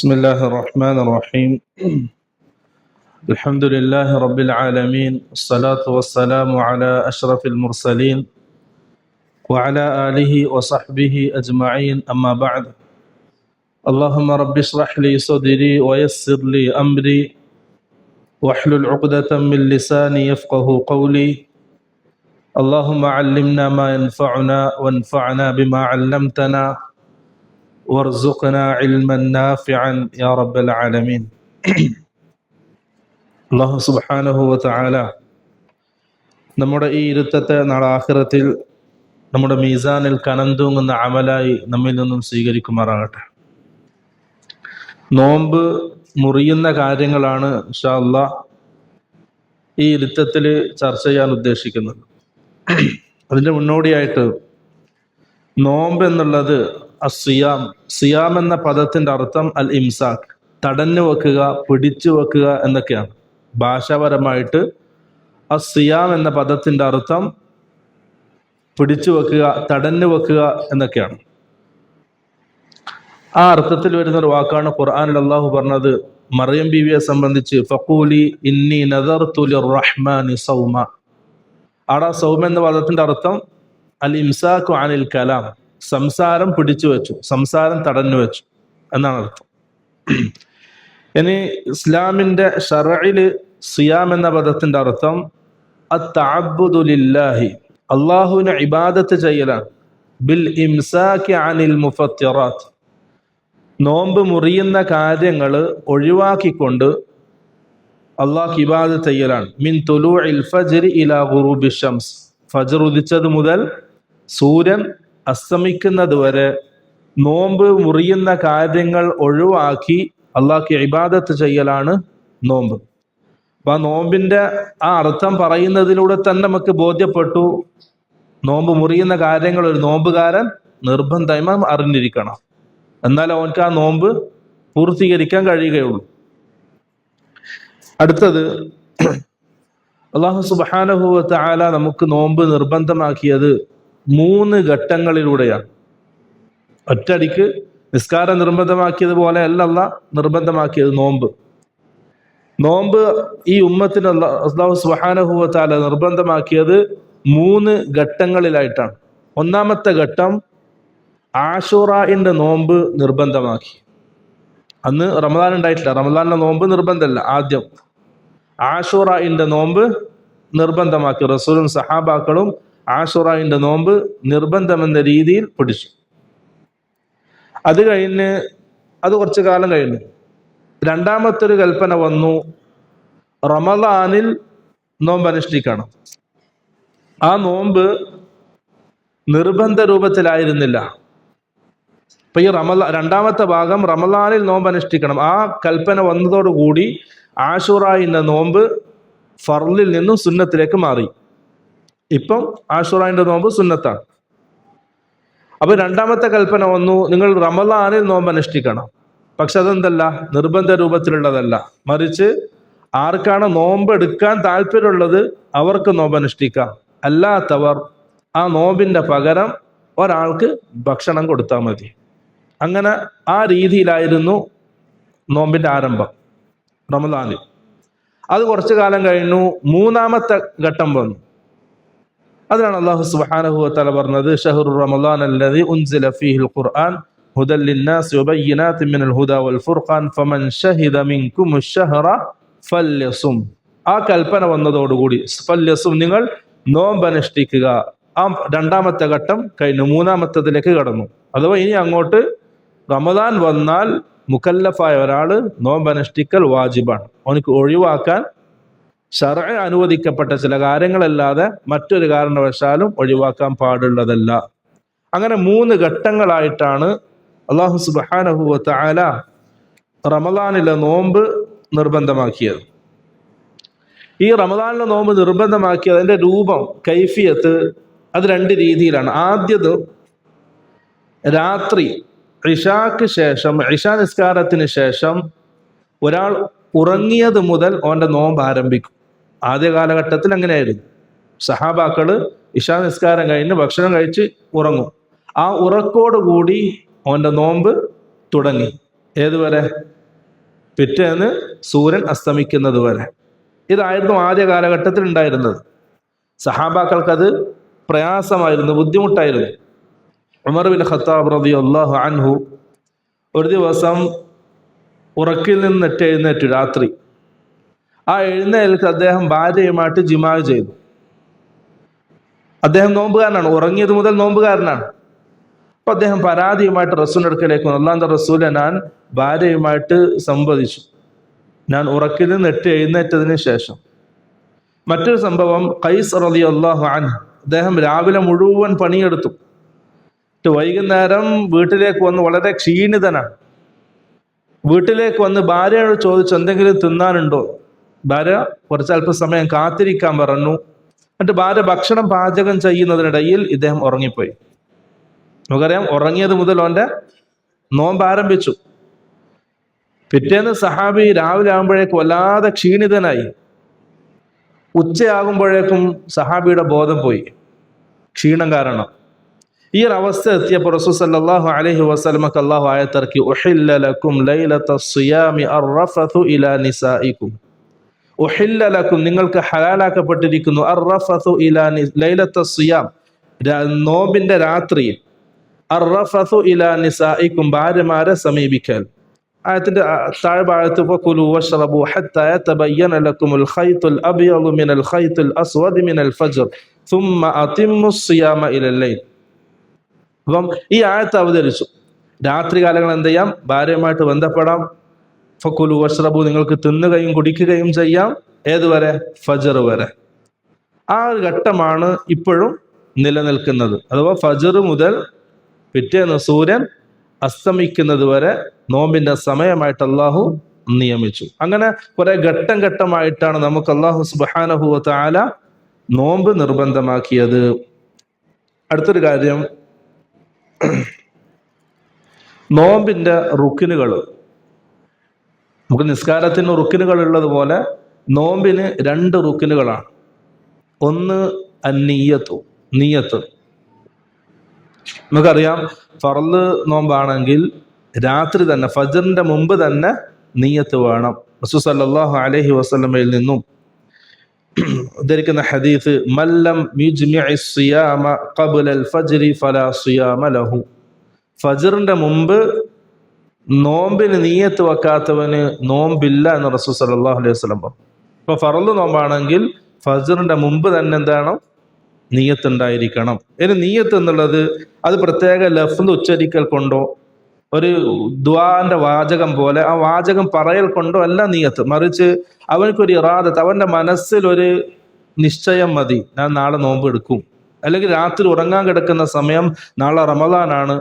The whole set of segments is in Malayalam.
بسم الله الرحمن الرحيم الحمد لله رب العالمين والصلاة والسلام على أشرف المرسلين وعلى آله وصحبه أجمعين أما بعد اللهم رب اشرح لي صدري ويسر لي أمري واحلل عقدة من لساني يفقه قولي اللهم علمنا ما ينفعنا وانفعنا بما علمتنا وارزقنا علما نافعا يا رب العالمين അല്ലാഹു സുബ്ഹാനഹു വ തആല നമ്മുടെ ഈ ഇരുത്തത്തെ നാളെ ആഖിറത്തിൽ നമ്മുടെ മീസാനിൽ കനം തൂങ്ങുന്ന അമലായി നമ്മിൽ നിന്നും സ്വീകരിക്കുമാറാകട്ടെ. നോമ്പ് മുറിയുന്ന കാര്യങ്ങളാണ് ഇൻഷാ അല്ലാഹ് ഈ ഇരുത്തത്തിൽ ചർച്ച ചെയ്യാൻ ഉദ്ദേശിക്കുന്നത്. അതിൻ്റെ മുന്നോടിയായിട്ട് നോമ്പ് എന്നുള്ളത് സിയാം എന്ന പദത്തിൻ്റെ അർത്ഥം അൽ ഇംസാഖ്, തടഞ്ഞു വെക്കുക, പിടിച്ചു വെക്കുക എന്നൊക്കെയാണ്. ഭാഷാപരമായിട്ട് സിയാം എന്ന പദത്തിൻ്റെ അർത്ഥം പിടിച്ചു വെക്കുക, തടഞ്ഞു വെക്കുക എന്നൊക്കെയാണ്. ആ അർത്ഥത്തിൽ വരുന്നൊരു വാക്കാണ് ഖുർആനിൽ അല്ലാഹു പറഞ്ഞത് മറിയം ബീവിയെ സംബന്ധിച്ച് ഫഖൂലി ഇന്നി നദർതു ലിർറഹ്മാനി സൗമ. ആടാ സൗമ എന്ന പദത്തിൻ്റെ അർത്ഥം അൽ ഇംസാഖു അനിൽ കലാം, സംസാരം പിടിച്ചു വെച്ചു, സംസാരം തടഞ്ഞു വെച്ചു എന്നാണ് അർത്ഥം. ഇനി ഇസ്ലാമിൻ്റെ ശർഇല് സിയാം എന്ന പദത്തിൻ്റെ അർത്ഥം അത്തഅബ്ബുദു ലില്ലാഹി, അല്ലാഹുവിനെ ഇബാദത്ത് ചെയ്യലാണ്, ബിൽ ഇംസാകി അനിൽ മുഫത്തിറാത്ത്, നോമ്പ് മുറിയുന്ന കാര്യങ്ങൾ ഒഴിവാക്കിക്കൊണ്ട് അല്ലാഹു ഇബാദത്ത് ചെയ്യലാണ്. മിൻ തുലൂഇൽ ഫജ്രി ഇലാ ഗുറൂബി ശംസ്, ഫജ്ർ ഉദിച്ചത് മുതൽ സൂര്യൻ അസ്തമിക്കുന്നത് വരെ നോമ്പ് മുറിയുന്ന കാര്യങ്ങൾ ഒഴിവാക്കി അള്ളാഹ്ക്ക് ഇബാദത്ത് ചെയ്യലാണ് നോമ്പ്. അപ്പൊ ആ നോമ്പിന്റെ ആ അർത്ഥം പറയുന്നതിലൂടെ തന്നെ നമുക്ക് ബോധ്യപ്പെട്ടു, നോമ്പ് മുറിയുന്ന കാര്യങ്ങൾ ഒരു നോമ്പുകാരൻ നിർബന്ധമായും അറിഞ്ഞിരിക്കണം, എന്നാൽ അവൻക്ക് ആ നോമ്പ് പൂർത്തീകരിക്കാൻ കഴിയുകയുള്ളൂ. അടുത്തത്, അല്ലാഹു സുബ്ഹാനഹു വ തആല നമുക്ക് നോമ്പ് നിർബന്ധമാക്കിയത് 3 ഘട്ടങ്ങളിലൂടെയാണ്. ഒറ്റയടിക്ക് നിസ്കാരം നിർബന്ധമാക്കിയതുപോലെ അല്ല നിർബന്ധമാക്കിയത് നോമ്പ് ഈ ഉമ്മത്തിന് അല്ലാഹു സുബ്ഹാനഹു വ തആല നിർബന്ധമാക്കിയത് 3 ഘട്ടങ്ങളിലായിട്ടാണ്. ഒന്നാമത്തെ ഘട്ടം ആശുറാഇന്റെ നോമ്പ് നിർബന്ധമാക്കി. അന്ന് റമദാൻ ഉണ്ടായിട്ടില്ല, റമദാനിലെ നോമ്പ് നിർബന്ധമല്ല. ആദ്യം ആശുറാഇന്റെ നോമ്പ് നിർബന്ധമാക്കി. റസൂലും സഹാബാക്കളും ആശുറാഇന്റെ നോമ്പ് നിർബന്ധമെന്ന രീതിയിൽ പിടിച്ചു. അത് കഴിഞ്ഞ് അത് കുറച്ചു കാലം കഴിഞ്ഞു രണ്ടാമത്തെ ഒരു കൽപ്പന വന്നു, റമദാനിൽ നോമ്പ് അനുഷ്ഠിക്കണം. ആ നോമ്പ് നിർബന്ധ രൂപത്തിലായിരുന്നില്ല. അപ്പൊ ഈ രണ്ടാമത്തെ ഭാഗം റമദാനിൽ നോമ്പ് അനുഷ്ഠിക്കണം, ആ കൽപ്പന വന്നതോടുകൂടി ആശുറായിന്റെ നോമ്പ് ഫർളിൽ നിന്നും സുന്നത്തിലേക്ക് മാറി. ഇപ്പം ആശുറായിന്റെ നോമ്പ് സുന്നത്താണ്. അപ്പൊ രണ്ടാമത്തെ കൽപ്പന വന്നു, നിങ്ങൾ റമദാനിൽ നോമ്പ് അനുഷ്ഠിക്കണം. പക്ഷെ അതെന്തല്ല, നിർബന്ധ രൂപത്തിലുള്ളതല്ല, മറിച്ച് ആർക്കാണ് നോമ്പ് എടുക്കാൻ താല്പര്യമുള്ളത് അവർക്ക് നോമ്പ് അനുഷ്ഠിക്കാം, അല്ലാത്തവർ ആ നോമ്പിന്റെ പകരം ഒരാൾക്ക് ഭക്ഷണം കൊടുത്താൽ മതി. അങ്ങനെ ആ രീതിയിലായിരുന്നു നോമ്പിന്റെ ആരംഭം റമദാനിൽ. അത് കുറച്ചു കാലം കഴിഞ്ഞു, മൂന്നാമത്തെ ഘട്ടം വന്നു. അതിനാണ് അല്ലാഹു സുബ്ഹാനഹു വ തആല പറഞ്ഞത് ശഹ്റു റമളാൻ അല്ലദീ ഉൻസില ഫീഹിൽ ഖുർആൻ ഹുദൽ ലിന്നാസി വബയ്യിനാതിൻ മിനൽ ഹുദാ വൽ ഫുർഖാൻ ഫമൻ ശഹിദ മിൻകുമുശ് ശഹ്റ ഫല്യസും. ആ കൽപ്പന വന്നതോടുകൂടി ഫല്യസും, നിങ്ങൾ നോമ്പ് അനുഷ്ഠിക്കുക. ആ രണ്ടാമത്തെ ഘട്ടം കഴിഞ്ഞു, മൂന്നാമത്തതിലേക്ക് കടന്നു. അഥവാ ഇനി അങ്ങോട്ട് റമദാൻ വന്നാൽ മുക്കല്ലഫായ ഒരാള് നോമ്പ് അനുഷ്ഠിക്കൽ വാജിബാണ്. അവനക്ക് ഒഴിവാക്കാൻ ശർഅ് അനുവദിക്കപ്പെട്ട ചില കാര്യങ്ങളല്ലാതെ മറ്റൊരു കാരണവശാലും ഒഴിവാക്കാൻ പാടുള്ളതല്ല. അങ്ങനെ 3 ഘട്ടങ്ങളായിട്ടാണ് അല്ലാഹു സുബ്ഹാനഹു വ തആല റമദാനിലെ നോമ്പ് നിർബന്ധമാക്കിയത്. ഈ റമദാനിലെ നോമ്പ് നിർബന്ധമാക്കിയത് അതിന്റെ രൂപം, കൈഫിയത്ത്, അത് 2 രീതിയിലാണ്. ആദ്യത് രാത്രി ഇശാക്ക് ശേഷം, ഇശാ നിസ്കാരത്തിന് ശേഷം ഒരാൾ ഉറങ്ങിയത് മുതൽ അവന്റെ നോമ്പ് ആരംഭിക്കും. ആദ്യ കാലഘട്ടത്തിൽ അങ്ങനെയായിരുന്നു. സഹാബാക്കള് ഇശാ നിസ്കാരം കഴിഞ്ഞ് ഭക്ഷണം കഴിച്ച് ഉറങ്ങും. ആ ഉറക്കോടുകൂടി അവന്റെ നോമ്പ് തുടങ്ങി. ഏതുവരെ? പിറ്റേന്ന് സൂര്യൻ അസ്തമിക്കുന്നത് വരെ. ഇതായിരുന്നു ആദ്യ കാലഘട്ടത്തിൽ ഉണ്ടായിരുന്നത്. സഹാബാക്കൾക്കത് പ്രയാസമായിരുന്നു, ബുദ്ധിമുട്ടായിരുന്നു. ഉമർ ബിൻ ഖത്താബ് റളിയല്ലാഹു അൻഹു ഒരു ദിവസം ഉറക്കിൽ നിന്ന് എഴുന്നേറ്റു രാത്രി. ആ എഴുന്നേൽക്ക് അദ്ദേഹം ഭാര്യയുമായിട്ട് ജിമാ ചെയ്തു. അദ്ദേഹം നോമ്പുകാരനാണ്, ഉറങ്ങിയത് മുതൽ നോമ്പുകാരനാണ്. അപ്പൊ അദ്ദേഹം പരാതിയുമായിട്ട് റസൂലിന്റെ അടുക്കലേക്ക് വന്നു. അല്ലാഹുവിന്റെ റസൂലെ, ഞാൻ ഭാര്യയുമായിട്ട് സംവദിച്ചു, ഞാൻ ഉറക്കിൽ നിന്ന് എഴുന്നേറ്റതിന് ശേഷം. മറ്റൊരു സംഭവം, ഖൈസ് റളിയല്ലാഹു അൻഹു, അദ്ദേഹം രാവിലെ മുഴുവൻ പണിയെടുത്തു, വൈകുന്നേരം വീട്ടിലേക്ക് വന്ന് വളരെ ക്ഷീണിതനാണ്. വീട്ടിലേക്ക് വന്ന് ഭാര്യയോട് ചോദിച്ചു എന്തെങ്കിലും തിന്നാനുണ്ടോ. ഭാര്യ അല്പസമയം കാത്തിരിക്കാൻ പറഞ്ഞു. എന്നിട്ട് ഭാര്യ ഭക്ഷണം പാചകം ചെയ്യുന്നതിനിടയിൽ ഇദ്ദേഹം ഉറങ്ങിപ്പോയി. നമുക്കറിയാം, ഉറങ്ങിയത് മുതൽ അവന്റെ നോമ്പ് ആരംഭിച്ചു. പിറ്റേന്ന് സഹാബി രാവിലെ ആകുമ്പോഴേക്കും വല്ലാതെ ക്ഷീണിതനായി. ഉച്ചയാകുമ്പോഴേക്കും സഹാബിയുടെ ബോധം പോയി, ക്ഷീണം കാരണം. ഈ ഒരു അവസ്ഥ എത്തിയപ്പോൾ റസൂൽ സല്ലല്ലാഹു അലൈഹി വസല്ലമക്ക് അല്ലാഹു ആയത്തിറക്കി, ഉഹില്ല ലക്കും ലൈലത്തസ് സിയാമി അർറഫതു ഇലാ നിസാഇക്കും. ഉഹില്ല ലക്കും, നിങ്ങൾക്ക് ഹലാലാക്കപ്പെട്ടിരിക്കുന്നു, അർറഫതു ഇലാ ലൈലത്തസ് സിയാം, നോമ്പിന്റെ രാത്രിയിൽ, അർറഫതു ഇലാ നിസാഇക്കും, ഭാര്യമാരെ സമീപിക്കൽ. ആയത്തിന്റെ താഴ്ഭാഗത്ത് ഫകുലു വശ്റബു ഹത്താ യതബയ്യന ലക്കുമുൽ ഖൈത്തുൽ അബ്യദു മിനൽ ഖൈത്തുൽ അസ്വദി മിനൽ ഫജ്ർ സുമ്മ അതിമ്മുസ് സിയാമ ഇലൽ ലൈൽ. അപ്പം ഈ ആയത്ത് അവതരിച്ചു, രാത്രി കാലങ്ങൾ എന്ത് ചെയ്യാം, ഭാര്യയുമായിട്ട് ബന്ധപ്പെടാം. ഫകുലു വശ്റബു, നിങ്ങൾക്ക് തിന്നുകയും കുടിക്കുകയും ചെയ്യാം. ഏതുവരെ? ഫജർ വരെ. ആ ഒരു ഘട്ടമാണ് ഇപ്പോഴും നിലനിൽക്കുന്നത്. അഥവാ ഫജർ മുതൽ പിറ്റേന്ന് സൂര്യൻ അസ്തമിക്കുന്നത് വരെ നോമ്പിന്റെ സമയമായിട്ട് അള്ളാഹു നിയമിച്ചു. അങ്ങനെ കുറെ ഘട്ടം ഘട്ടമായിട്ടാണ് നമുക്ക് അള്ളാഹു സുബ്ഹാനഹു വ തആല നോമ്പ് നിർബന്ധമാക്കിയത്. അടുത്തൊരു കാര്യം, നോമ്പിന്റെ റുക്കിനുകൾ. നമുക്ക് നിസ്കാരത്തിന് റുക്കിനുകൾ ഉള്ളതുപോലെ നോമ്പിന് 2 റുക്കിനുകളാണ്. ഒന്ന് അന്നിയ്യത്തു, നിയ്യത്ത്. നമുക്കറിയാം, ഫർള് നോമ്പാണെങ്കിൽ രാത്രി തന്നെ ഫജ്റിന്റെ മുമ്പ് തന്നെ നിയ്യത്ത് വേണം. റസൂൽ സല്ലല്ലാഹു അലൈഹി വസല്ലമയിൽ നിന്നും ഉദ്ധരിക്കുന്ന ഹദീസ്, മല്ലം യുജ്മിഇ സിയാമ ഖബ്ലൽ ഫജ്രി ഫലാ സിയാമ ലഹു. ഫജ്റിന്റെ മുമ്പ് നോമ്പിന് നിയ്യത്ത് വെക്കാത്തവന് നോമ്പില്ല എന്ന് റസൂൽ സല്ലല്ലാഹു അലൈഹി വസല്ലം പറഞ്ഞു. ഇപ്പൊ ഫർള് നോമ്പാണെങ്കിൽ ഫജ്റിന്റെ മുമ്പ് തന്നെ എന്താണ്? നിയ്യത്ത് ഉണ്ടായിരിക്കണം. ഇനി നിയ്യത്ത് എന്നുള്ളത് അത് പ്രത്യേക ലഫ്ള് ഉച്ചരിക്കൽ കൊണ്ടോ ഒരു ദുആന്റെ വാചകം പോലെ ആ വാചകം പറയൽ കൊണ്ടോ അല്ല നിയ്യത്ത്. മറിച്ച് അവനക്കൊരു ഇറാദത്ത്, അവന്റെ മനസ്സിൽ ഒരു നിശ്ചയം മതി, ഞാൻ നാളെ നോമ്പ് എടുക്കും. അല്ലെങ്കിൽ രാത്രി ഉറങ്ങാൻ കിടക്കുന്ന സമയം നാളെ റമദാനാണ്,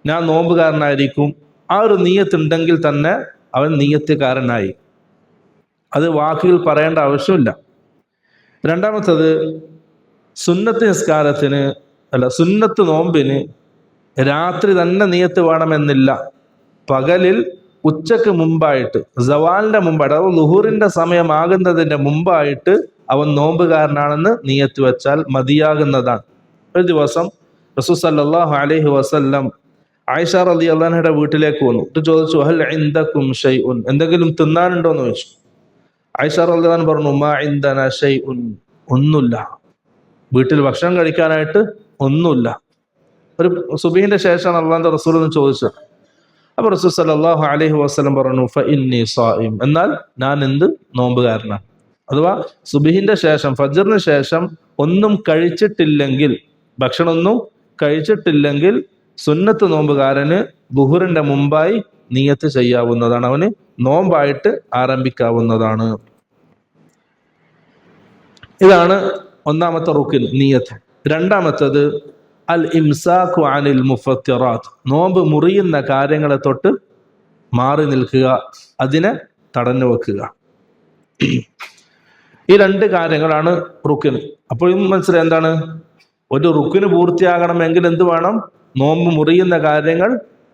ഞാൻ നോമ്പുകാരനായിരിക്കും. ആ ഒരു നിയ്യത്ത് ഉണ്ടെങ്കിൽ തന്നെ അവൻ നിയ്യത്തുകാരനായി. അത് വാക്കുകൾ പറയേണ്ട ആവശ്യമില്ല. രണ്ടാമത്തത്, സുന്നത്ത് നിസ്കാരത്തിന് സുന്നത്ത് നോമ്പിന് രാത്രി തന്നെ നിയ്യത്ത് വേണമെന്നില്ല. പകലിൽ ഉച്ചക്ക് മുമ്പായിട്ട്, സവാലിന്റെ മുമ്പായിട്ട്, അഥവാ ളുഹൂറിന്റെ സമയമാകുന്നതിന്റെ മുമ്പായിട്ട് അവൻ നോമ്പുകാരനാണെന്ന് നിയ്യത്ത് വെച്ചാൽ മതിയാകുന്നതാണ്. ഒരു ദിവസം റസൂൽ സല്ലല്ലാഹു അലൈഹി വസല്ലം ആയിഷ റളിയല്ലാഹു അൻഹയുടെ വീട്ടിലേക്ക് വന്നു. ചോദിച്ചു, ഹൽ ഇൻദകും ഷൈഉൻ, എന്തെങ്കിലും തിന്നാനുണ്ടോ എന്ന് ചോദിച്ചു. ആയിഷ റളിയല്ലാഹു അൻഹ പറഞ്ഞു, മാ ഇൻദനാ ഷൈഉൻ, ഒന്നുമില്ല, വീട്ടിൽ ഭക്ഷണം കഴിക്കാനായിട്ട് ഒന്നുമില്ല. ഒരു സുബഹിന്റെ ശേഷമാണ് അല്ലാഹുവിന്റെ റസൂൽ എന്ന് ചോദിച്ചത്. അപ്പൊ റസൂൽ സല്ലല്ലാഹു അലൈഹി വസല്ലം പറഞ്ഞു, ഫഇന്നി സായിം, എന്നാൽ ഞാൻ എന്ത് നോമ്പുകാരനാണ്. അഥവാ സുബഹിന്റെ ശേഷം, ഫജ്റിന് ശേഷം ഒന്നും കഴിച്ചിട്ടില്ലെങ്കിൽ, ഭക്ഷണമൊന്നും കഴിച്ചിട്ടില്ലെങ്കിൽ സുന്നത്ത് നോമ്പുകാരന് ദുഹറിന്റെ മുമ്പായി നിയ്യത്ത് ചെയ്യാവുന്നതാണ്, അവന് നോമ്പായിട്ട് ആരംഭിക്കാവുന്നതാണ്. ഇതാണ് ഒന്നാമത്തെ റുക്കിൻ, നിയ്യത്ത്. രണ്ടാമത്തത് അൽ ഇംസാഖു അനിൽ മുഫത്തിറാത്ത്, നോമ്പ് മുറിയുന്ന കാര്യങ്ങളെ തൊട്ട് മാറി നിൽക്കുക, അതിനെ തടഞ്ഞു വെക്കുക. ഈ 2 കാര്യങ്ങളാണ് റുക്കിന്. അപ്പോഴും മനസ്സിലായി എന്താണ്? ഒരു റുക്കിന് പൂർത്തിയാകണമെങ്കിൽ എന്ത് വേണം? നോമ്പ് മുറിയുന്ന കാര്യങ്ങൾ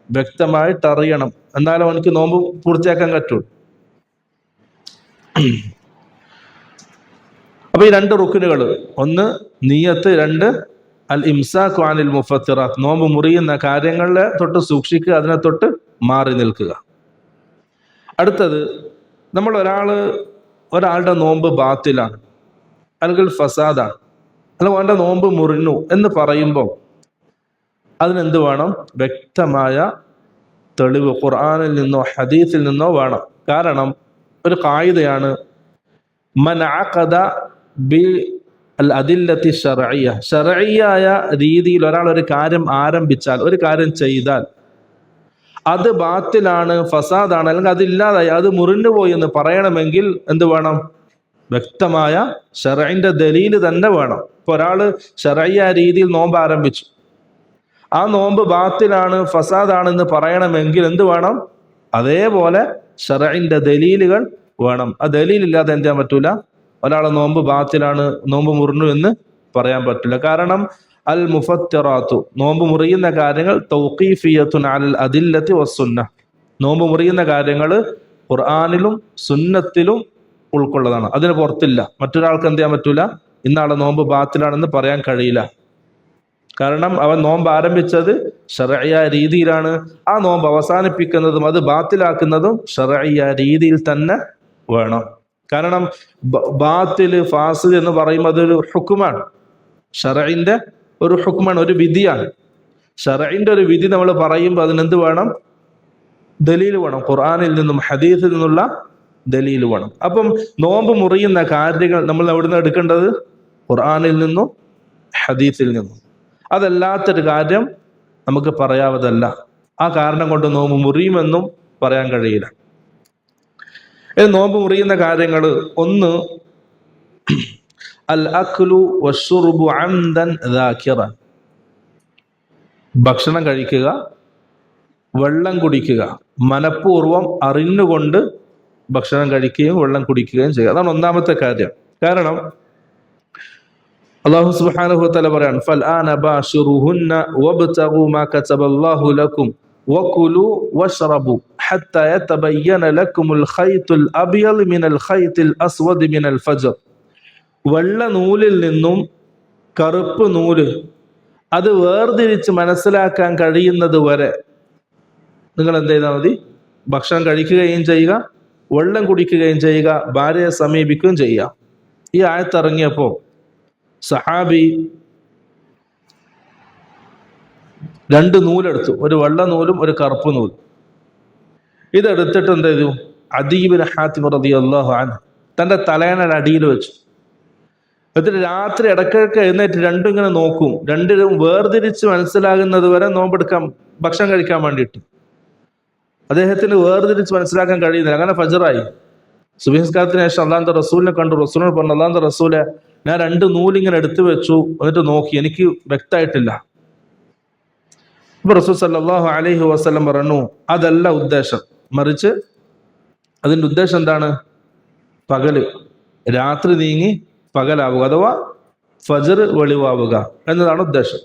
വ്യക്തമായിട്ട് അറിയണം, എന്നാലും അവനക്ക് നോമ്പ് പൂർത്തിയാക്കാൻ പറ്റുള്ളൂ. അപ്പൊ ഈ 2 റുക്കിനുകൾ, ഒന്ന് നിയ്യത്ത്, 2 അൽ ഇംസാഖു അനിൽ മുഫത്തിറാത്ത്, നോമ്പ് മുറിയുന്ന കാര്യങ്ങളെ തൊട്ട് സൂക്ഷിക്കുക, അതിനെ തൊട്ട് മാറി നിൽക്കുക. അടുത്തത്, നമ്മൾ ഒരാളുടെ നോമ്പ് ബാത്തിലാണ് അല്ലെങ്കിൽ ഫസാദാണ്, അല്ലെങ്കിൽ അവൻ്റെ നോമ്പ് മുറിഞ്ഞു എന്ന് പറയുമ്പോൾ അതിനെന്ത് വേണം? വ്യക്തമായ തെളിവ് ഖുർആനിൽ നിന്നോ ഹദീസിൽ നിന്നോ വേണം. കാരണം ഒരു ഖായിദയാണ്, മൻ അഖദ ബി അൽ അദില്ലത്തി ശർഇയ്യ, ശർഇയ്യായ രീതിയിൽ ഒരാൾ ഒരു കാര്യം ആരംഭിച്ചാൽ, ഒരു കാര്യം ചെയ്താൽ അത് ബാത്തിലാണ്, ഫസാദാണ്, അല്ലെങ്കിൽ അതില്ലാതായി, അത് മുറിഞ്ഞു പോയി എന്ന് പറയണമെങ്കിൽ എന്ത് വേണം? വ്യക്തമായ ശർഇന്റെ ദലീല് തന്നെ വേണം. ഇപ്പൊ ഒരാള് ശർഇയ്യായ രീതിയിൽ നോമ്പ് ആരംഭിച്ചു, ആ നോമ്പ് ബാത്തിലാണ്, ഫസാദാണെന്ന് പറയണമെങ്കിൽ എന്ത് വേണം? അതേപോലെ ശർഇന്റെ ദലീലുകൾ വേണം. ആ ദലീലില്ലാതെ എന്ത് ചെയ്യാൻ പറ്റൂല? ഒരാളെ നോമ്പ് ബാത്തിലാണ്, നോമ്പ് മുറിഞ്ഞു എന്ന് പറയാൻ പറ്റില്ല. കാരണം അൽ മുഫത്തിറാത്തു, നോമ്പ് മുറിയുന്ന കാര്യങ്ങൾ തൗഖീഫിയത്തുൻ അലൽ അദില്ലത്തി വസ്സുന്ന, നോമ്പ് മുറിയുന്ന കാര്യങ്ങൾ ഖുർആനിലും സുന്നത്തിലും ഉൾക്കൊള്ളതാണ്, അതിന് പുറത്തില്ല. മറ്റൊരാൾക്ക് എന്ത് ചെയ്യാൻ പറ്റൂല? ഇന്നാളെ നോമ്പ് ബാത്തിലാണെന്ന് പറയാൻ കഴിയില്ല. കാരണം അവൻ നോമ്പ് ആരംഭിച്ചത് ശർഇയ്യായ രീതിയിലാണ്, ആ നോമ്പ് അവസാനിപ്പിക്കുന്നതും അത് ബാത്തിലാക്കുന്നതും ശർഇയ്യായ രീതിയിൽ തന്നെ വേണം. കാരണം ബാത്തില്, ഫാസിദ് എന്ന് പറയുമ്പോൾ അതൊരു ഹുക്കുമാണ്, ശർഇന്റെ ഒരു ഹുക്കുമാണ്, ഒരു വിധിയാണ്. ശർഇന്റെ ഒരു വിധി നമ്മൾ പറയുമ്പോൾ അതിനെന്ത് വേണം? ദലീൽ വേണം, ഖുർആനിൽ നിന്നും ഹദീസിൽ നിന്നുള്ള ദലീൽ വേണം. അപ്പം നോമ്പ് മുറിയുന്ന കാര്യങ്ങൾ നമ്മൾ എവിടുന്ന് എടുക്കേണ്ടത്? ഖുർആനിൽ നിന്നും ഹദീസിൽ നിന്നും. അതല്ലാത്തൊരു കാര്യം നമുക്ക് പറയാവതല്ല. ആ കാരണം കൊണ്ട് നോമ്പ് മുറിയുമെന്നും പറയാൻ കഴിയില്ല. നോമ്പ് മുറിയുന്ന കാര്യങ്ങൾ, ഒന്ന് അൽ അക്ലു വശുർബു അംദൻ ദാകിറൻ, ഭക്ഷണം കഴിക്കുക, വെള്ളം കുടിക്കുക, മനഃപൂർവ്വം അറിഞ്ഞുകൊണ്ട് ഭക്ഷണം കഴിക്കുകയും വെള്ളം കുടിക്കുകയും ചെയ്യുക. അതാണ് ഒന്നാമത്തെ കാര്യം. കാരണം അല്ലാഹു സുബ്ഹാനഹു വ തആല പറയാണ്, ഫൽആന ബാശിറുഹുന്ന വബ്തഗു മാ കതബല്ലാഹു ലക്കും വകുലു വശ്റബു ഹത്താ യതബയ്യന ലക്കുമുൽ ഖൈത്തുൽ അബ്യദ് മിനൽ ഖൈത്തിൽ അസ്വദ് മിനൽ ഫജ്ർ. വെള്ള നൂലിൽ നിന്നും കറുപ്പ് നൂല് അത് വേർതിരിച്ച് മനസ്സിലാക്കാൻ കഴിയുന്നത് വരെ നിങ്ങൾ എന്ത് ചെയ്താൽ മതി? ഭക്ഷണം കഴിക്കുകയും ചെയ്യുക, വെള്ളം കുടിക്കുകയും ചെയ്യുക, ഭാര്യയെ സമീപിക്കുകയും ചെയ്യുക. ഈ ആയത്തിറങ്ങിയപ്പോൾ സഹാബി 2 നൂലെടുത്തു, ഒരു വെള്ള നൂലും ഒരു കറുപ്പ് നൂലും. ഇതെടുത്തിട്ട് എന്ത് ചെയ്തു? അദീ ഇബ്നു ഹാത്തിം റളിയല്ലാഹു അൻഹു തൻ്റെ തലയണയുടെ അടിയിൽ വെച്ചു. എന്നിട്ട് രാത്രി ഇടയ്ക്കൊക്കെ എഴുന്നേറ്റ് രണ്ടും ഇങ്ങനെ നോക്കും, രണ്ടിലും വേർതിരിച്ച് മനസ്സിലാകുന്നത് വരെ നോമ്പെടുക്കാൻ, ഭക്ഷണം കഴിക്കാൻ വേണ്ടിയിട്ട്. അദ്ദേഹത്തിന് വേർതിരിച്ച് മനസ്സിലാക്കാൻ കഴിയുന്നില്ല. അങ്ങനെ ഫജ്റായി. സുബ്ഹി നിസ്കാരത്തിന് ശേഷം അല്ലാഹുവിന്റെ റസൂലിനെ കണ്ടു. റസൂലിനെ പറഞ്ഞു, അല്ലാഹുവിന്റെ റസൂലെ, ഞാൻ 2 നൂലിങ്ങനെ എടുത്തു വെച്ചു, എന്നിട്ട് നോക്കി, എനിക്ക് വ്യക്തമായിട്ടില്ല. അപ്പൊ റസൂൽ സല്ലല്ലാഹു അലൈഹി വസല്ലം പറഞ്ഞു, അതല്ല ഉദ്ദേശം, മറിച്ച് അതിന്റെ ഉദ്ദേശം എന്താണ്? പകല് രാത്രി നീങ്ങി പകലാവുക, അഥവാ ഫജ്ർ വെളിവാവുക എന്നതാണ് ഉദ്ദേശം.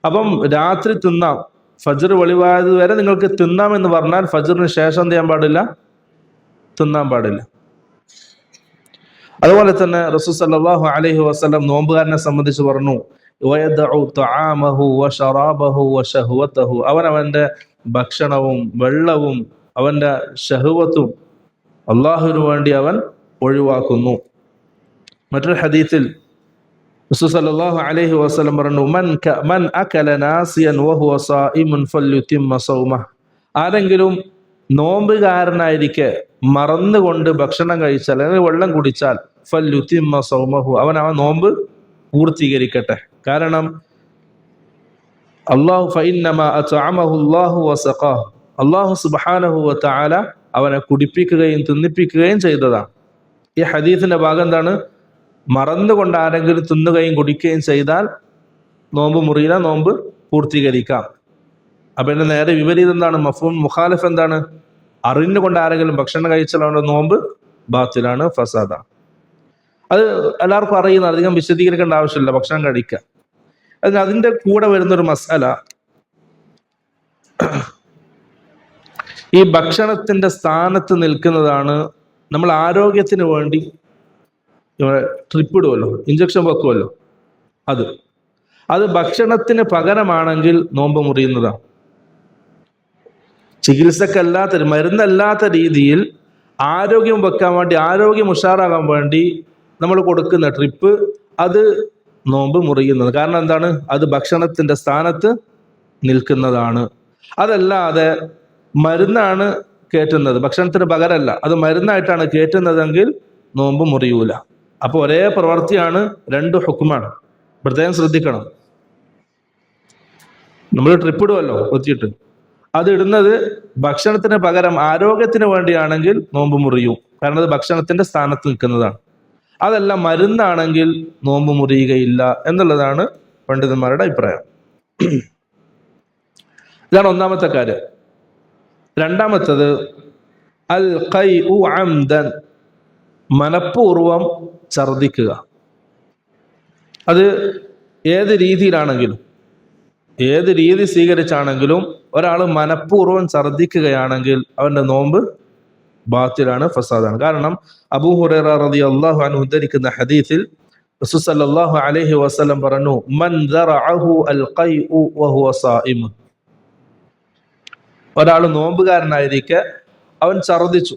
അപ്പം രാത്രി തിന്നാം, ഫജ്ർ വെളിവായത് വരെ നിങ്ങൾക്ക് തിന്നാം എന്ന് പറഞ്ഞാൽ ഫജ്റിന് ശേഷം എന്ത് ചെയ്യാൻ പാടില്ല? തിന്നാൻ പാടില്ല. അതുപോലെ തന്നെ റസൂൽ സല്ലല്ലാഹു അലൈഹി വസല്ലം നോമ്പുകാരനെ സംബന്ധിച്ച് പറഞ്ഞു, വയദഉ തആമഹു വശറാബഹു വശഹവതഹു, അവന്റെ ഭക്ഷണവും വെള്ളവും അവന്റെ ശഹവത്തും അല്ലാഹുവിന് വേണ്ടി അവൻ ഒഴിവാക്കുന്നു. മറ്റൊരു ഹദീസിൽ റസൂൽ സല്ലല്ലാഹു അലൈഹി വസല്ലം പറഞ്ഞു, മൻ അകല നാസിയൻ വഹുവ സായിമുൻ ഫല്യുതിമ്മ സൗമഹ, ആരെങ്കിലും നോമ്പുകാരനായിരിക്കെ മറന്നുകൊണ്ട് ഭക്ഷണം കഴിച്ചാൽ അല്ലെങ്കിൽ വെള്ളം കുടിച്ചാൽ ഫല്യുതിമ്മ സൗമഹു, അവൻ നോമ്പ് പൂർത്തീകരിക്കട്ടെ. കാരണം അല്ലാഹു സുബ്ഹാനഹു വ തആല അവനെ കുടിപ്പിക്കുകയും തിന്നിപ്പിക്കുകയും ചെയ്തതാണ്. ഈ ഹദീസിന്റെ ഭാഗം എന്താണ്? മറന്നുകൊണ്ട് ആരെങ്കിലും തിന്നുകയും കുടിക്കുകയും ചെയ്താൽ നോമ്പ് മുറിയില്ല, നോമ്പ് പൂർത്തീകരിക്കാം. അപ്പൊ ഇതിന്റെ നേരെ വിപരീതം എന്താണ്? മഫ്ഹൂം മുഖാലിഫ് എന്താണ്? അറിഞ്ഞുകൊണ്ട് ആരെങ്കിലും ഭക്ഷണം കഴിച്ചാൽ അവന്റെ നോമ്പ് ബാത്തിലാണ്, ഫസാദാണ്. അത് എല്ലാവർക്കും അറിയുന്ന, അധികം വിശദീകരിക്കേണ്ട ആവശ്യമില്ല, ഭക്ഷണം കഴിക്കുക. അതിന്റെ കൂടെ വരുന്നൊരു മസാല, ഈ ഭക്ഷണത്തിന്റെ സ്ഥാനത്ത് നിൽക്കുന്നതാണ്. നമ്മൾ ആരോഗ്യത്തിന് വേണ്ടി ട്രിപ്പ് ഇടുമല്ലോ, ഇഞ്ചക്ഷൻ വെക്കുമല്ലോ, അത് ഭക്ഷണത്തിന് പകരമാണെങ്കിൽ നോമ്പ് മുറിയുന്നതാണ്. ചികിത്സക്കല്ലാത്ത, മരുന്നല്ലാത്ത രീതിയിൽ ആരോഗ്യം വെക്കാൻ വേണ്ടി, ആരോഗ്യം ഉഷാറാകാൻ വേണ്ടി നമ്മൾ കൊടുക്കുന്ന ട്രിപ്പ്, അത് നോമ്പ് മുറിയുന്നത്. കാരണം എന്താണ്? അത് ഭക്ഷണത്തിന്റെ സ്ഥാനത്ത് നിൽക്കുന്നതാണ്. അതല്ലാതെ മരുന്നാണ് കയറ്റുന്നത്, ഭക്ഷണത്തിന് പകരമല്ല, അത് മരുന്നായിട്ടാണ് കയറ്റുന്നതെങ്കിൽ നോമ്പ് മുറിയൂല. അപ്പൊ ഒരേ പ്രവൃത്തിയാണ്, രണ്ട് ഹുക്കുമാണ്. പ്രത്യേകം ശ്രദ്ധിക്കണം. നമ്മൾ ട്രിപ്പ് ഇടുമല്ലോ കുത്തിയിട്ട്, അത് ഇടുന്നത് ഭക്ഷണത്തിന് പകരം ആരോഗ്യത്തിന് വേണ്ടിയാണെങ്കിൽ നോമ്പ് മുറിയും, കാരണം അത് ഭക്ഷണത്തിന്റെ സ്ഥാനത്ത് നിൽക്കുന്നതാണ്. അതല്ല മരുന്നാണെങ്കിൽ നോമ്പ് മുറിയുകയില്ല എന്നുള്ളതാണ് പണ്ഡിതന്മാരുടെ അഭിപ്രായം. ഇതാണ് ഒന്നാമത്തെ കാര്യം. രണ്ടാമത്തത് അൽ ഖൈഉ അംദൻ, മനഃപൂർവം ഛർദിക്കുക. അത് ഏത് രീതിയിലാണെങ്കിലും, ഏത് രീതി സ്വീകരിച്ചാണെങ്കിലും ഒരാൾ മനഃപൂർവ്വം ഛർദിക്കുകയാണെങ്കിൽ അവന്റെ നോമ്പ് ബാത്തിലാണ്, ഫസാദാണ്. കാരണം അബൂ ഹുറൈറ റളിയല്ലാഹു അൻഹു ഉദ്ധരിക്കുന്ന ഹദീസിൽ റസൂൽ സല്ലല്ലാഹു അലൈഹി വസല്ലം പറഞ്ഞു, മൻ ദറഅഹു അൽ ഖൈഉ വഹുവ സായിം. ഒരാൾ നോമ്പുകാരനായിരിക്കെ അവൻ ഛർദിച്ചു,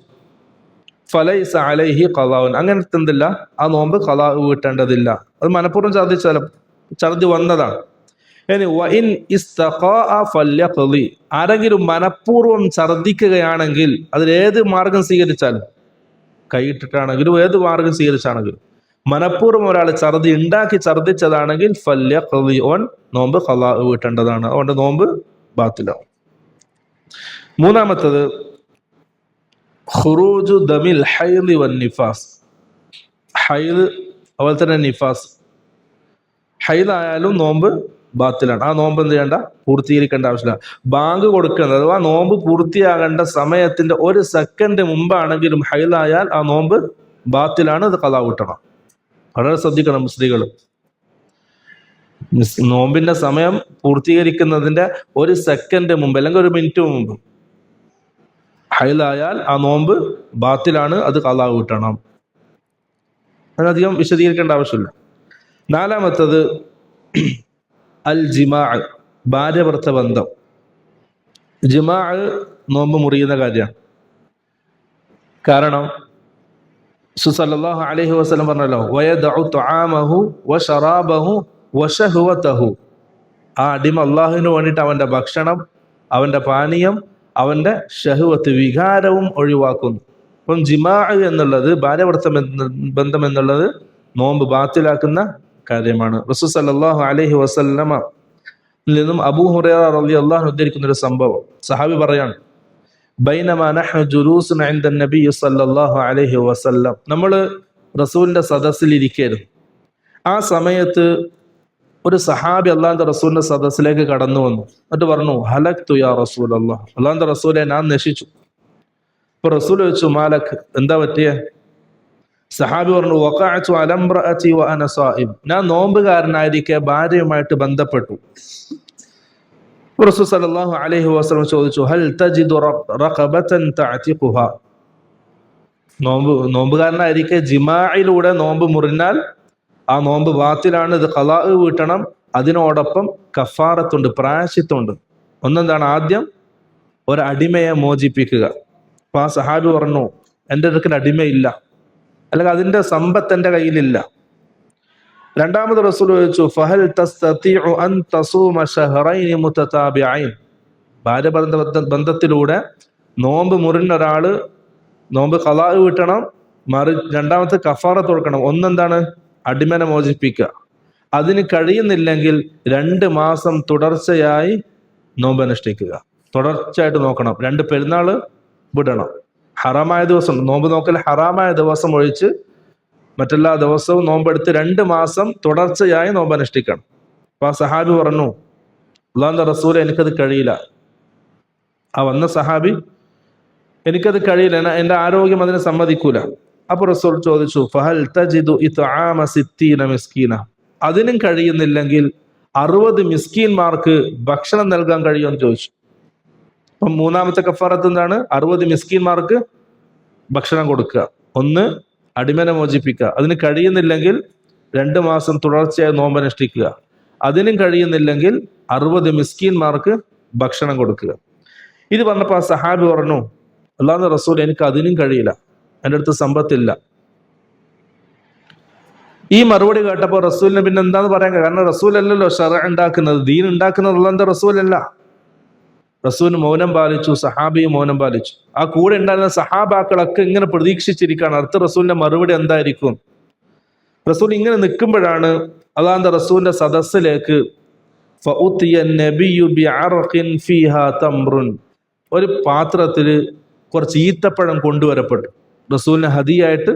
ഫലൈസ അലൈഹി ഖളാഉൻ, അങ്ങനത്തെ എന്തില്ല, ആ നോമ്പ് ഖളാ വീട്ടേണ്ടതില്ല. അത് മനഃപൂർവ്വം ഛർദി വന്നതാണ്. ഇനി വഇൻ ഇസ്തഖാഅ ഫല്യഖ്ളി, ആരെങ്കിലും മനഃപൂർവ്വം ഛർദിക്കുകയാണെങ്കിൽ, അതിലേത് മാർഗം സ്വീകരിച്ചാലും, കൈയിട്ടിട്ടാണെങ്കിലും ഏത് മാർഗം സ്വീകരിച്ചാണെങ്കിലും, മനഃപൂർവ്വം ഒരാൾ ഛർദി ഉണ്ടാക്കി ഛർദിച്ചതാണെങ്കിൽ ഫല്യഖ്ളി, ഓൻ നോമ്പ് ഖളാ വീട്ടേണ്ടതാണ്, അവന്റെ നോമ്പ് ബാത്തിലാവും. മൂന്നാമത്തത് ഖുറൂജു ദമിൽ ഹൈദ് വൻ നിഫാസ്. ഹൈദ് അതുപോലെ തന്നെ നിഫാസ്. ഹൈദ് ആയാലും നോമ്പ് ബാത്തിലാണ്. ആ നോമ്പ് എന്ത് ചെയ്യണ്ട, പൂർത്തീകരിക്കേണ്ട ആവശ്യമില്ല. ബാങ്ക് കൊടുക്കുന്നത് അഥവാ നോമ്പ് പൂർത്തിയാകേണ്ട സമയത്തിന്റെ 1 സെക്കൻഡ് മുമ്പാണെങ്കിലും ഹൈദായാൽ ആ നോമ്പ് ബാത്തിലാണ്, അത് ഖളാ വീട്ടണം. വളരെ ശ്രദ്ധിക്കണം സ്ത്രീകൾ. നോമ്പിന്റെ സമയം പൂർത്തീകരിക്കുന്നതിന്റെ 1 സെക്കൻഡ് മുമ്പ് അല്ലെങ്കിൽ 1 മിനിറ്റ് മുമ്പ് ഹൈദായാൽ ആ നോമ്പ് ബാത്തിലാണ്, അത് ഖളാ വീട്ടണം. അതിനധികം വിശദീകരിക്കേണ്ട ആവശ്യമില്ല. നാലാമത്തത് അൽ ജിമാ, ഭാര്യ ഭർത്ത ബന്ധം. ജിമാ നോമ്പ് മുറിയുന്ന കാര്യമാണ്. കാരണം സല്ലല്ലാഹു അലൈഹി വസല്ലം പറഞ്ഞല്ലോ, വയദഉ തുആമഹു വശറാബഹു വശഹവതഹു. ആ അടിമ അള്ളാഹുവിന് വേണ്ടിയിട്ട് അവന്റെ ഭക്ഷണം, അവന്റെ പാനീയം, അവന്റെ ഷഹ്വത്ത്, വികാരവും ഒഴിവാക്കുന്നു. അപ്പം ജിമാ എന്നുള്ളത്, ഭാര്യ ഭർത്ത ബന്ധം എന്നുള്ളത് നോമ്പ് ബാത്തിലാക്കുന്ന കാര്യമാണ്. റസൂൽ സല്ലല്ലാഹു അലൈഹി വസല്ലമ നിന്നും അബൂ ഹുറൈറ റളിയല്ലാഹു അൻഹു ഉദ്ധരിക്കുന്ന ഒരു സംഭവം, സഹാബി പറയാണ്, ബൈനമാ നഹ്നു ജുലൂസുൻ ഇൻദ നബി സല്ലല്ലാഹു അലൈഹി വസല്ലം, നമ്മൾ റസൂലിന്റെ സദസ്സിൽ ഇരിക്കുകയായിരുന്നു. ആ സമയത്ത് ഒരു സഹാബി അള്ളാഹുവിന്റെ റസൂലിന്റെ സദസ്സിലേക്ക് കടന്നു വന്നു. എന്നിട്ട് പറഞ്ഞു, ഹലക്തു യാ റസൂലല്ലാഹ്, അള്ളാഹുവിന്റെ റസൂലെ ഞാൻ നശിച്ചു. ഇപ്പൊ റസൂൽ ചോദിച്ചു, മാലക്, എന്താ പറ്റിയ? സഹാബി പറഞ്ഞു, വഖഅതു അല ഇംറഅതി വഅന സായിം, ഞാൻ നോമ്പുകാരനായിരിക്കെ ഭാര്യയുമായിട്ട് ബന്ധപ്പെട്ടു. റസൂൽ സല്ലല്ലാഹു അലൈഹി വസല്ലം ചോദിച്ചു, ഹൽ തജിദു റഖബതൻ തഅതിഖുഹ, നോമ്പുകാരനായിരിക്കെ ജിമാഇലൂടെ നോമ്പ് മുറിഞ്ഞാൽ ആ നോമ്പ് ബാത്തിലാണ്, ഇത് ഖളാ വീട്ടണം. അതിനോടൊപ്പം കഫാറത്തുണ്ട്, പ്രായശ്ചിത്തമുണ്ട്. ഒന്നെന്താണ്? ആദ്യം ഒരു അടിമയെ മോചിപ്പിക്കുക. അപ്പൊ ആ സഹാബി പറഞ്ഞു, എൻ്റെ അടുക്കൽ അടിമയില്ല, അല്ലെങ്കിൽ അതിന്റെ സമ്പത്ത് എൻ്റെ കയ്യിലില്ല. രണ്ടാമത് റസൂൽ ചോദിച്ചു, ഫഹൽ തസ്തതിഉ അൻ തസൂമ ശഹറൈനി മുതതാബിഈൻ, ഭാര്യ ബന്ധത്തിലൂടെ നോമ്പ് മുറിഞ്ഞ ഒരാള് നോമ്പ് ഖളാ വീട്ടണം, രണ്ടാമത്തെ കഫാറത്ത് കൊടുക്കണം. ഒന്നെന്താണ്? അടിമനെ മോചിപ്പിക്കുക. അതിന് കഴിയുന്നില്ലെങ്കിൽ 2 മാസം തുടർച്ചയായി നോമ്പ് അനുഷ്ഠിക്കുക. തുടർച്ചയായിട്ട് നോക്കണം. 2 പെരുന്നാള് വിടണം. ഹറാമായ ദിവസം നോമ്പ് നോക്കൽ, ഹറാമായ ദിവസം ഒഴിച്ച് മറ്റെല്ലാ ദിവസവും നോമ്പെടുത്ത് 2 മാസം തുടർച്ചയായി നോമ്പ് അനുഷ്ഠിക്കണം. അപ്പൊ ആ സഹാബി പറഞ്ഞു, അല്ലാഹുവിന്റെ റസൂലെ, എനിക്കത് കഴിയില്ല. ആ വന്ന സഹാബി, എനിക്കത് കഴിയില്ല, എൻ്റെ ആരോഗ്യം അതിനെ സമ്മതിക്കൂല. അപ്പൊ റസൂൽ ചോദിച്ചു, ഫഹൽ തജിദു ഇത്ആമ 60 മിസ്കീന, അതിനും കഴിയുന്നില്ലെങ്കിൽ 60 മിസ്കീന്മാർക്ക് ഭക്ഷണം നൽകാൻ കഴിയുമെന്ന് ചോദിച്ചു. അപ്പം മൂന്നാമത്തെ കഫാറത്ത് എന്താണ്? 60 മിസ്കീന്മാർക്ക് ഭക്ഷണം കൊടുക്കുക. ഒന്ന്, അടിമനെ മോചിപ്പിക്കുക. അതിന് കഴിയുന്നില്ലെങ്കിൽ 2 മാസം തുടർച്ചയായി നോമ്പ് അനുഷ്ഠിക്കുക. അതിനും കഴിയുന്നില്ലെങ്കിൽ 60 മിസ്കീന്മാർക്ക് ഭക്ഷണം കൊടുക്കുക. ഇത് പറഞ്ഞപ്പോൾ ആ സഹാബി പറഞ്ഞു, അല്ലാഹുവിന്റെ റസൂൽ, എനിക്ക് അതിനും കഴിയില്ല, എൻ്റെ അടുത്ത് സമ്പത്തില്ല. ഈ മറുപടി കേട്ടപ്പോൾ റസൂലിന് പിന്നെ എന്താന്ന് പറയാൻ, കാരണം റസൂൽ അല്ലല്ലോ ശറഅ ഉണ്ടാക്കുന്നത്, ദീൻ ഉണ്ടാക്കുന്നത് അല്ലാഹുവിന്റെ റസൂലല്ല. റസൂൽ മൗനം പാലിച്ചു, സഹാബി മൗനം പാലിച്ചു. ആ കൂടെ ഉണ്ടായിരുന്ന സഹാബാക്കളൊക്കെ ഇങ്ങനെ പ്രതീക്ഷിച്ചിരിക്കുകയാണ് അടുത്ത റസൂലിന്റെ മറുപടി എന്തായിരിക്കും. റസൂൽ ഇങ്ങനെ നിൽക്കുമ്പോഴാണ് അള്ളാഹുവിന്റെ റസൂലിന്റെ സദസ്സിലേക്ക് ഒരു പാത്രത്തിൽ കുറച്ച് ഈത്തപ്പഴം കൊണ്ടുവരപ്പെട്ടു. റസൂലിന് ഹദിയായിട്ട്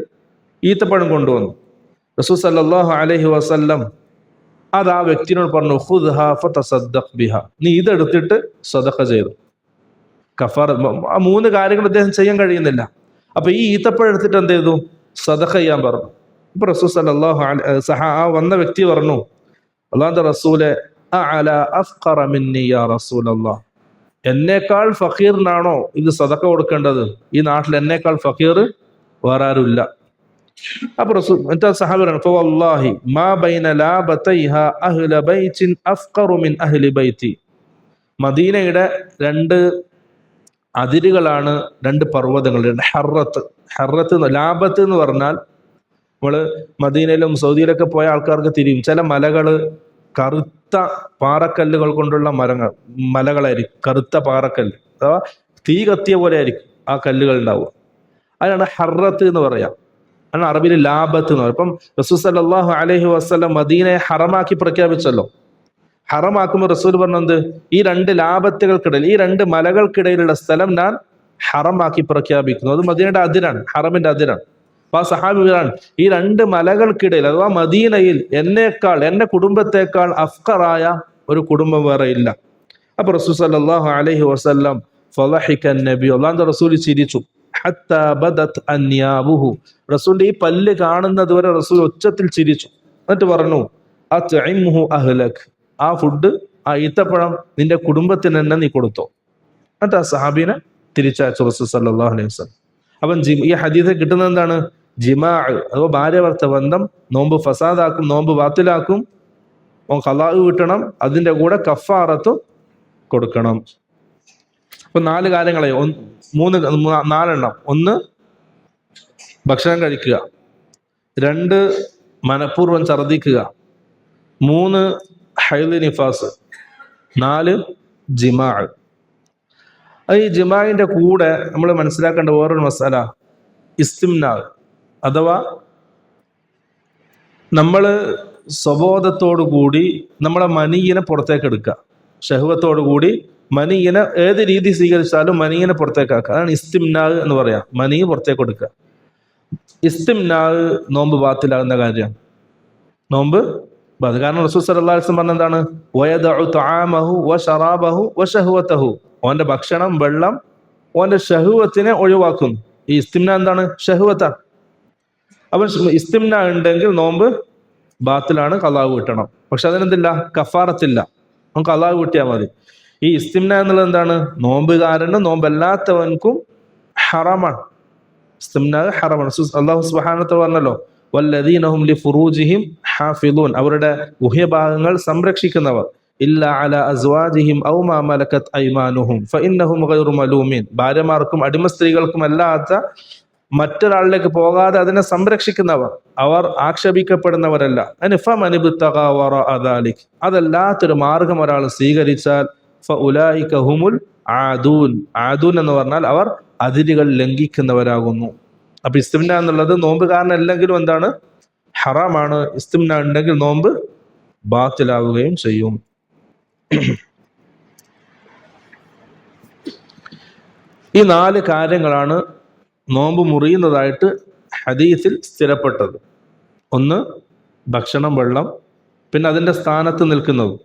ഈത്തപ്പഴം കൊണ്ടുവന്നു. റസൂൽ സല്ലല്ലാഹു അലൈഹി വസല്ലം അത് ആ വ്യക്തിനോട് പറഞ്ഞു, ഖുദ്ഹാ ഫതസദ്ദഖ് ബിഹാ, നീ ഇതെടുത്തിട്ട് സദഖ ചെയ്തു. കഫാറ, ആ 3 കാര്യങ്ങൾ അദ്ദേഹം ചെയ്യാൻ കഴിയുന്നില്ല. അപ്പൊ ഈ ഈത്തപ്പഴം എടുത്തിട്ട് എന്ത് ചെയ്തു? സദഖ ചെയ്യാൻ പറഞ്ഞു. ഇപ്പൊ റസൂൽ സല്ലല്ലാഹു അലൈഹി ആ വന്ന വ്യക്തി പറഞ്ഞു, അല്ലാഹുവിന്റെ റസൂലെ അഅല അഫ്ഖറ മിന്നി യാ റസൂലല്ലാഹ്, എന്നേക്കാൾ ഫഖീറിനാണോ ഇത് സദഖ കൊടുക്കേണ്ടത്? ഈ നാട്ടിൽ എന്നേക്കാൾ ഫഖീർ വേറെ ആരുമില്ല. അപ്പൊ റസൂൽ സഹാബിയാണ്, ഫവല്ലാഹി മാ ബൈന ലാബതൈഹാ അഹ്ല ബൈത്തിൻ അഫ്ഖറു മിൻ അഹ്ലി ബൈത്തി. മദീനയുടെ 2 അതിരുകളാണ് 2 പർവ്വതങ്ങൾ, 2 ഹറത്ത്. ലാബത്ത് എന്ന് പറഞ്ഞാൽ നമ്മള് മദീനയിലും സൗദിയിലൊക്കെ പോയ ആൾക്കാർക്ക് തിരിയും. ചില മലകള് കറുത്ത പാറക്കല്ലുകൾ കൊണ്ടുള്ള മലകളായിരിക്കും, കറുത്ത പാറക്കല്ല്, അഥവാ തീ കത്തിയ പോലെ ആയിരിക്കും ആ കല്ലുകൾ ഉണ്ടാവുക. അതിനാണ് ഹറത്ത് എന്ന് പറയാം. ആണ് അറബിയിൽ ലാബത്ത് എന്ന് പറയും. ഇപ്പം റസൂൽ സല്ലല്ലാഹു അലൈഹി വസല്ലം മദീനയെ ഹറമാക്കി പ്രഖ്യാപിച്ചല്ലോ. ഹറമാക്കുമ്പോൾ റസൂൽ പറഞ്ഞത്, ഈ 2 ലാബത്തുകൾക്കിടയിൽ, ഈ 2 മലകൾക്കിടയിലുള്ള സ്ഥലം ഞാൻ ഹറമാക്കി പ്രഖ്യാപിക്കുന്നു. അത് മദീനയുടെ അതിരാണ്, ഹറമിന്റെ അതിരാണ്. അപ്പൊ ആ സഹാബികളാണ്, ഈ 2 മലകൾക്കിടയിൽ അഥവാ മദീനയിൽ എന്നേക്കാൾ, എന്റെ കുടുംബത്തെക്കാൾ അഫ്ഖറായ ഒരു കുടുംബം വേറെ ഇല്ല. അപ്പൊ റസൂൽ സല്ലല്ലാഹു അലൈഹി വസല്ലം ഫളഹിക നബി, അല്ലാഹുവിന്റെ റസൂൽ ചിരിച്ചു. ഹത്താ ബദത് അൻയാബുഹു, റസൂലിന്റെ ഈ പല്ല് കാണുന്നത് വരെ റസൂൽ ഉച്ചത്തിൽ ചിരിച്ചു. എന്നിട്ട് പറഞ്ഞു, അത്ഇംഹു അഹ്ലക്, ആ ഫുഡ്, ആ ഈത്തപ്പഴം നിന്റെ കുടുംബത്തിന് തന്നെ നീ കൊടുത്തോ. എന്നിട്ട് ആ സഹാബീനെ തിരിച്ചയച്ചു റസൂൽ സല്ലല്ലാഹു അലൈഹി വസല്ലം. അപ്പം ഈ ഹദീസിൽ കിട്ടുന്നത് എന്താണ്? ജിമാ, അഥവാ ഭാര്യ-ഭർത്തൃ ബന്ധം നോമ്പ് ഫസാദാക്കും, നോമ്പ് ബാത്തിലാക്കും. ഖളാ കിട്ടണം, അതിന്റെ കൂടെ കഫാറത്തും കൊടുക്കണം. അപ്പൊ 4 കാര്യങ്ങളായി, 4 എണ്ണം. 1 ഭക്ഷണം കഴിക്കുക, 2 മനഃപൂർവ്വം ഛർദ്ദിക്കുക, 3 ഹൈദ് നിഫാസ്, 4 ജിമാ. ഈ ജിമാഇന്റെ കൂടെ നമ്മൾ മനസ്സിലാക്കേണ്ട വേറൊരു മസാല ഇസ്തിംനാ, അഥവാ നമ്മൾ സ്വബോധത്തോടു കൂടി നമ്മളെ മനീയിനെ പുറത്തേക്ക് എടുക്കുക. ഷഹ്വത്തോടു കൂടി മനീയിനെ ഏത് രീതി സ്വീകരിച്ചാലും മനീയിനെ പുറത്തേക്കാക്കുക. അതാണ് ഇസ്തിംനാ എന്ന് പറയാം, മനീ പുറത്തേക്ക് എടുക്കുക. ഇസ്തിംനാ നോമ്പ് ബാത്തിലാകുന്ന കാര്യമാണ്. നോമ്പ് ബാത്ത്, കാരണം റസൂൽ സല്ലല്ലാഹു അലൈഹി വസല്ലം പറഞ്ഞ എന്താണ്? വയദഉ തആമഹു വശറാബഹു വശഹ്വതഹു, ഓന്റെ ഭക്ഷണം, വെള്ളം, ഓന്റെ ഷഹ്വത്തിനെ ഒഴിവാക്കുന്നു. ഈ ഇസ്തിംനാ എന്താണ്? ഷഹ്വത്താണ്. അപ്പൊ ഇസ്തിംനാ ഉണ്ടെങ്കിൽ നോമ്പ് ബാത്തിലാണ്, ഖളാ കിട്ടണം. പക്ഷെ അതിനെന്തില്ല? കഫാറത്തില്ല, നമുക്ക് ഖളാ കിട്ടിയാൽ മതി. ഈ ഇസ്തിംനാ എന്നുള്ളത് എന്താണ്? നോമ്പുകാരനും നോമ്പല്ലാത്തവൻക്കും ഹറാമാണ്. ഇസ്തിംനാ ഹറാമാണ്. അല്ലാഹു സുബ്ഹാനഹു വ തആല പറഞ്ഞല്ലോ, വല്ലദീന ഹും ലിഫുറൂജിഹിം ഹാഫിളൂൻ, അവരുടെ ഗുഹ്യഭാഗങ്ങൾ സംരക്ഷിക്കുന്നവർ. ഇല്ലാ അലാ അസ്വാജിഹിം ഔ മാ മലകത് ഐമാനുഹും ഫഇന്നഹും ഗൈറു മലൂമിൻ, ഭാര്യമാർക്കും അടിമ സ്ത്രീകൾക്കും അല്ലാത്ത മറ്റൊരാളിലേക്ക് പോകാതെ അതിനെ സംരക്ഷിക്കുന്നവർ, അവർ ആക്ഷേപിക്കപ്പെടുന്നവരല്ല. അതല്ലാത്തൊരു മാർഗം ഒരാൾ സ്വീകരിച്ചാൽ ഫഉലൈക ഹുമുൽ ആദൂൻ, ആദൂൻ എന്ന് പറഞ്ഞാൽ അവർ അതിരുകൾ ലംഘിക്കുന്നവരാകുന്നു. അപ്പൊ ഇസ്തിംനാ എന്നുള്ളത് നോമ്പുകാരനല്ലെങ്കിലും എന്താണ്? ഹറാമാണ്. ഇസ്തിംനാ ഉണ്ടെങ്കിൽ നോമ്പ് ബാത്തിലാവുകയും ചെയ്യും. ഈ 4 കാര്യങ്ങളാണ് നോമ്പ് മുറിയുന്നതായിട്ട് ഹദീസിൽ സ്ഥിരപ്പെട്ടത്. 1 ഭക്ഷണം, വെള്ളം, പിന്നെ അതിൻ്റെ സ്ഥാനത്ത് നിൽക്കുന്നത്.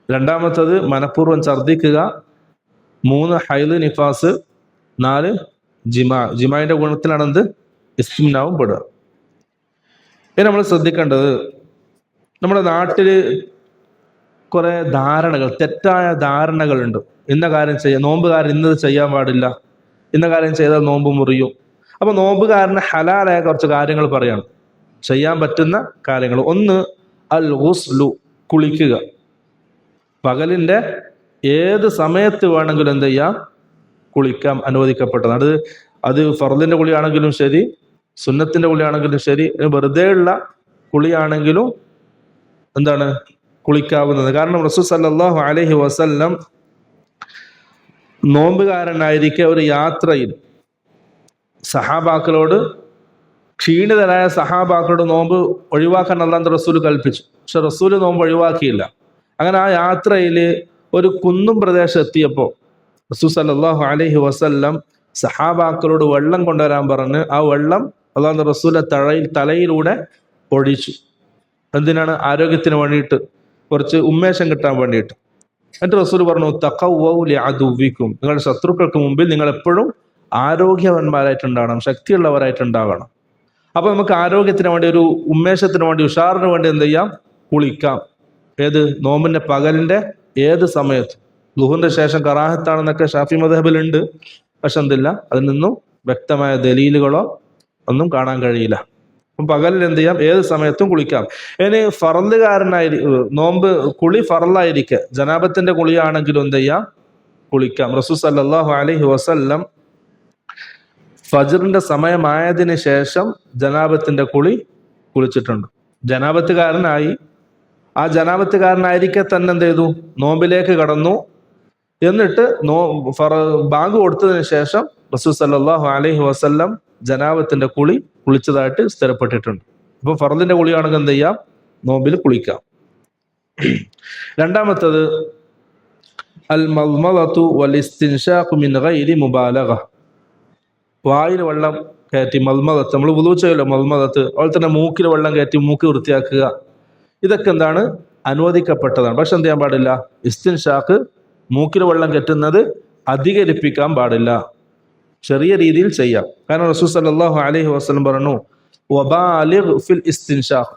2 മനഃപൂർവ്വം ഛർദ്ദിക്കുക. 3 ഹൈദ് നിഫാസ്. 4 ജിമാ. ജിമാന്റെ ഗുണത്തിലാണ് എന്ത്? ഇസ്തിംനാവും പെടുക. ഇനി നമ്മൾ ശ്രദ്ധിക്കേണ്ടത്, നമ്മുടെ നാട്ടില് കുറെ ധാരണകൾ, തെറ്റായ ധാരണകളുണ്ട്. ഇന്ന കാര്യം ചെയ്യാം, നോമ്പുകാരൻ ഇന്നത് ചെയ്യാൻ പാടില്ല, ഇന്ന കാര്യം ചെയ്താൽ നോമ്പ് മുറിയും. അപ്പൊ നോമ്പുകാരന് ഹലാലായ കുറച്ച് കാര്യങ്ങൾ പറയണം, ചെയ്യാൻ പറ്റുന്ന കാര്യങ്ങൾ. 1 അൽ ഗുസ്ലു, കുളിക്കുക. പകലിന്റെ ഏത് സമയത്ത് വേണമെങ്കിലും എന്ത് ചെയ്യാം? കുളിക്കാം, അനുവദിക്കപ്പെട്ടതാണ്. അത് അത് ഫർദിന്റെ കുളിയാണെങ്കിലും ശരി, സുന്നത്തിന്റെ കുളിയാണെങ്കിലും ശരി, വെറുതെ ഉള്ള കുളിയാണെങ്കിലും എന്താണ് കുളിക്കാവുന്നത്. കാരണം റസൂൽ സല്ലല്ലാഹു അലൈഹി വസല്ലം നോമ്പുകാരനായിരിക്കെ ഒരു യാത്രയിൽ സഹാബാക്കളോട്, ക്ഷീണിതരായ സഹാബാക്കളോട് നോമ്പ് ഒഴിവാക്കാൻ അല്ലാഹുവിന്റെ റസൂൽ കൽപ്പിച്ചു. പക്ഷെ റസൂൽ നോമ്പ് ഒഴിവാക്കിയില്ല. അങ്ങനെ ആ യാത്രയിൽ ഒരു കുന്നും പ്രദേശം എത്തിയപ്പോൾ റസൂൽ സല്ലല്ലാഹു അലൈഹി വസല്ലം സഹാബാക്കളോട് വെള്ളം കൊണ്ടുവരാൻ പറഞ്ഞ് ആ വെള്ളം അല്ലാഹുവിന്റെ റസൂലിന്റെ തലയിലൂടെ ഒഴിച്ചു. എന്തിനാണ്? ആരോഗ്യത്തിന് വേണ്ടിയിട്ട്, കുറച്ച് ഉന്മേഷം കിട്ടാൻ വേണ്ടിയിട്ട്. എന്നിട്ട് റസൂൽ പറഞ്ഞു, തഖവ്വൗ ലിഅദുവ്വിക്കും, നിങ്ങളുടെ ശത്രുക്കൾക്ക് മുമ്പിൽ നിങ്ങൾ എപ്പോഴും ആരോഗ്യവാന്മാരായിട്ടുണ്ടാകണം, ശക്തിയുള്ളവരായിട്ടുണ്ടാകണം. അപ്പൊ നമുക്ക് ആരോഗ്യത്തിന് വേണ്ടി, ഒരു ഉന്മേഷത്തിന് വേണ്ടി, ഉഷാറിന് വേണ്ടി എന്ത് ചെയ്യാം? കുളിക്കാം. ഏത്? നോമ്പിന്റെ പകലിന്റെ ഏത് സമയത്ത്. ളുഹറിന്റെ ശേഷം കറാഹത്താണെന്നൊക്കെ ഷാഫി മദ്ഹബിലുണ്ട്. പക്ഷെ എന്തില്ല, അതിൽ നിന്നും വ്യക്തമായ ദലീലുകളോ ഒന്നും കാണാൻ കഴിയില്ല. അപ്പം പകലിൽ എന്ത് ചെയ്യാം? ഏത് സമയത്തും കുളിക്കാം. ഇനി നോമ്പ് കുളി ഫറലായിരിക്കെ, ജനാബത്തിന്റെ കുളിയാണെങ്കിലും എന്ത് ചെയ്യാം? കുളിക്കാം. റസൂൽ സല്ലല്ലാഹു അലൈഹി വസല്ലം ഫജ്റിന്റെ സമയമായതിന് ശേഷം ജനാബത്തിന്റെ കുളിച്ചിട്ടുണ്ട്. ജനാബത്തുകാരനായി, ആ ജനാബത്തുകാരനായിരിക്കെ തന്നെ എന്ത് ചെയ്തു? നോമ്പിലേക്ക് കടന്നു. എന്നിട്ട് ബാങ്ക് കൊടുത്തതിന് ശേഷം റസൂൽ സല്ലല്ലാഹു അലൈഹി വസല്ലം ജനാബത്തിന്റെ കുളിച്ചതായിട്ട് സ്ഥിരപ്പെട്ടിട്ടുണ്ട്. അപ്പൊ ഫർദിന്റെ കുളിയാണെങ്കിൽ എന്ത് ചെയ്യാം? നോമ്പിൽ കുളിക്കാം. രണ്ടാമത്തത് അൽ മദ്മദതു വൽ ഇസ്തിൻഷാഖു മിൻ ഗൈരി മുബാലഗ. വായിൽ വെള്ളം കയറ്റി മദ്മദത്ത്, നമ്മൾ വുളൂ ചെയ്യല്ലോ മദ്മദത്ത്, അതുപോലെ തന്നെ മൂക്കിൽ വെള്ളം കയറ്റി മൂക്ക് വൃത്തിയാക്കുക, ഇതൊക്കെ എന്താണ്? അനുവദിക്കപ്പെട്ടതാണ്. പക്ഷെ എന്ത് ചെയ്യാൻ പാടില്ല? ഇസ്തിൻഷാഖ്, മൂക്കിൽ വെള്ളം കയറ്റുന്നത് അധികരിപ്പിക്കാൻ പാടില്ല. ചെറിയ രീതിയിൽ ചെയ്യാം. കാരണം റസൂൽ സല്ലല്ലാഹു അലൈഹി വസല്ലം പറഞ്ഞു, വബാലിഗ് ഫിൽ ഇസ്തിൻഷാഖ്.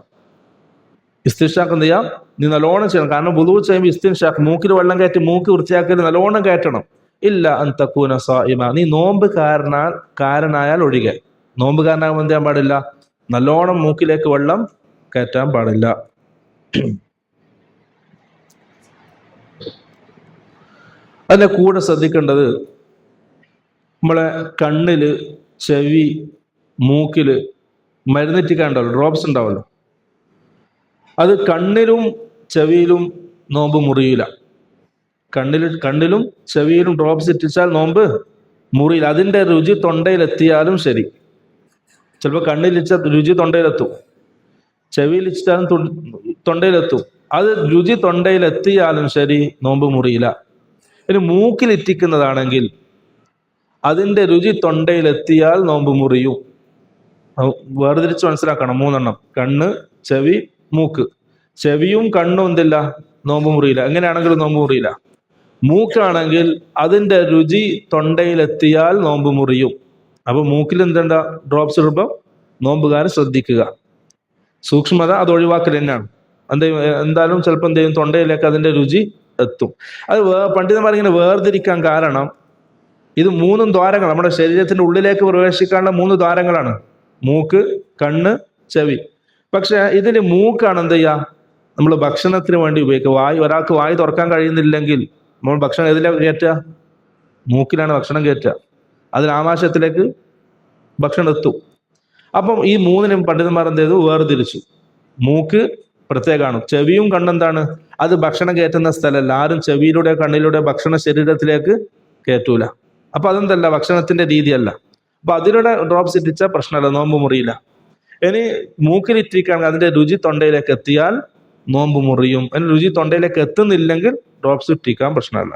ഇസ്തിൻഷാഖ് എന്ത് ചെയ്യാം? നീ നല്ലോണം ചെയ്യണം. കാരണം വുളൂ ചെയ്യുമ്പോൾ ഇസ്തിൻഷാഖ്, മൂക്കിൽ വെള്ളം കയറ്റി മൂക്ക് വൃത്തിയാക്കൽ നല്ലോണം കയറ്റണം. ഇല്ല അൻ തകൂന സായിമ, നീ നോമ്പുകാരനായാൽ ഒഴികെ. നോമ്പുകാരനാകുമ്പോൾ എന്ത് ചെയ്യാൻ പാടില്ല? നല്ലോണം മൂക്കിലേക്ക് വെള്ളം കയറ്റാൻ പാടില്ല. അതിന്റെ കൂടെ ശ്രദ്ധിക്കേണ്ടത്, നമ്മളെ കണ്ണില്, ചെവി, മൂക്കില് മരുന്നിറ്റിക്കാണ്ടല്ലോ, ഡ്രോപ്സ് ഉണ്ടാവല്ലോ, അത് കണ്ണിലും ചെവിയിലും നോമ്പ് മുറിയില്ല. കണ്ണിലും ചെവിയിലും ഡ്രോപ്സ് ഇറ്റിച്ചാൽ നോമ്പ് മുറിയില്ല. അതിന്റെ രുചി തൊണ്ടയിലെത്തിയാലും ശരി. ചിലപ്പോൾ കണ്ണിലിച്ച രുചി തൊണ്ടയിലെത്തും, ചെവിയിലിച്ചാലും തൊണ്ടയിലെത്തും. അത് രുചി തൊണ്ടയിലെത്തിയാലും ശരി, നോമ്പ് മുറിയില്ല. ഇനി മൂക്കിലിറ്റിക്കുന്നതാണെങ്കിൽ അതിന്റെ രുചി തൊണ്ടയിലെത്തിയാൽ നോമ്പ് മുറിയും. വേർതിരിച്ച് മനസ്സിലാക്കണം. 3 എണ്ണം: കണ്ണ്, ചെവി, മൂക്ക്. ചെവിയും കണ്ണും എന്തില്ല? നോമ്പ് മുറിയില്ല. എങ്ങനെയാണെങ്കിലും നോമ്പ് മുറിയില്ല. മൂക്കാണെങ്കിൽ അതിന്റെ രുചി തൊണ്ടയിലെത്തിയാൽ നോമ്പ് മുറിയും. അപ്പൊ മൂക്കിൽ എന്തുണ്ട? ഡ്രോപ്സ് ഇടുമ്പോൾ നോമ്പുകാരൻ ശ്രദ്ധിക്കുക. സൂക്ഷ്മത അത് ഒഴിവാക്കൽ തന്നെയാണ്. എന്തായാലും ചിലപ്പോൾ എന്ത് ചെയ്യും? തൊണ്ടയിലേക്ക് അതിന്റെ രുചി എത്തും. അത് പണ്ഡിതന്മാർ ഇങ്ങനെ വേർതിരിക്കാൻ കാരണം, ഇത് 3 ദ്വാരങ്ങൾ നമ്മുടെ ശരീരത്തിന്റെ ഉള്ളിലേക്ക് പ്രവേശിക്കാനുള്ള 3 ദ്വാരങ്ങളാണ്: മൂക്ക്, കണ്ണ്, ചെവി. പക്ഷെ ഇതിൽ മൂക്കാണ് എന്ത് ചെയ്യുക? നമ്മൾ ഭക്ഷണത്തിന് വേണ്ടി ഉപയോഗിക്കുക. ഒരാൾക്ക് വായി തുറക്കാൻ കഴിയുന്നില്ലെങ്കിൽ നമ്മൾ ഭക്ഷണം ഏതിലേക്ക് കയറ്റുക? മൂക്കിലാണ് ഭക്ഷണം കയറ്റുക. അതിന് ആമാശയത്തിലേക്ക് ഭക്ഷണം എത്തും. അപ്പം ഈ 3നും പണ്ഡിതന്മാർ എന്ത് ചെയ്തു? വേർതിരിച്ചു. മൂക്ക് പ്രത്യേകമാണ്. ചെവിയും കണ്ണെന്താണ്? അത് ഭക്ഷണം കയറ്റുന്ന സ്ഥലമല്ല. ആരും ചെവിയിലൂടെ കണ്ണിലൂടെ ഭക്ഷണം ശരീരത്തിലേക്ക് കയറ്റൂല. അപ്പൊ അതെന്തല്ല? ഭക്ഷണത്തിന്റെ രീതിയല്ല. അപ്പൊ അതിലൂടെ ഡ്രോപ്സ് ഇറ്റിച്ച പ്രശ്നമല്ല, നോമ്പ് മുറിയില്ല. ഇനി മൂക്കിലിറ്റിക്കുകയാണെങ്കിൽ അതിന്റെ രുചി തൊണ്ടയിലേക്ക് എത്തിയാൽ നോമ്പ് മുറിയും. അതിന് രുചി തൊണ്ടയിലേക്ക് എത്തുന്നില്ലെങ്കിൽ ഡ്രോപ്സ് ഇറ്റിക്കാൻ പ്രശ്നമല്ല.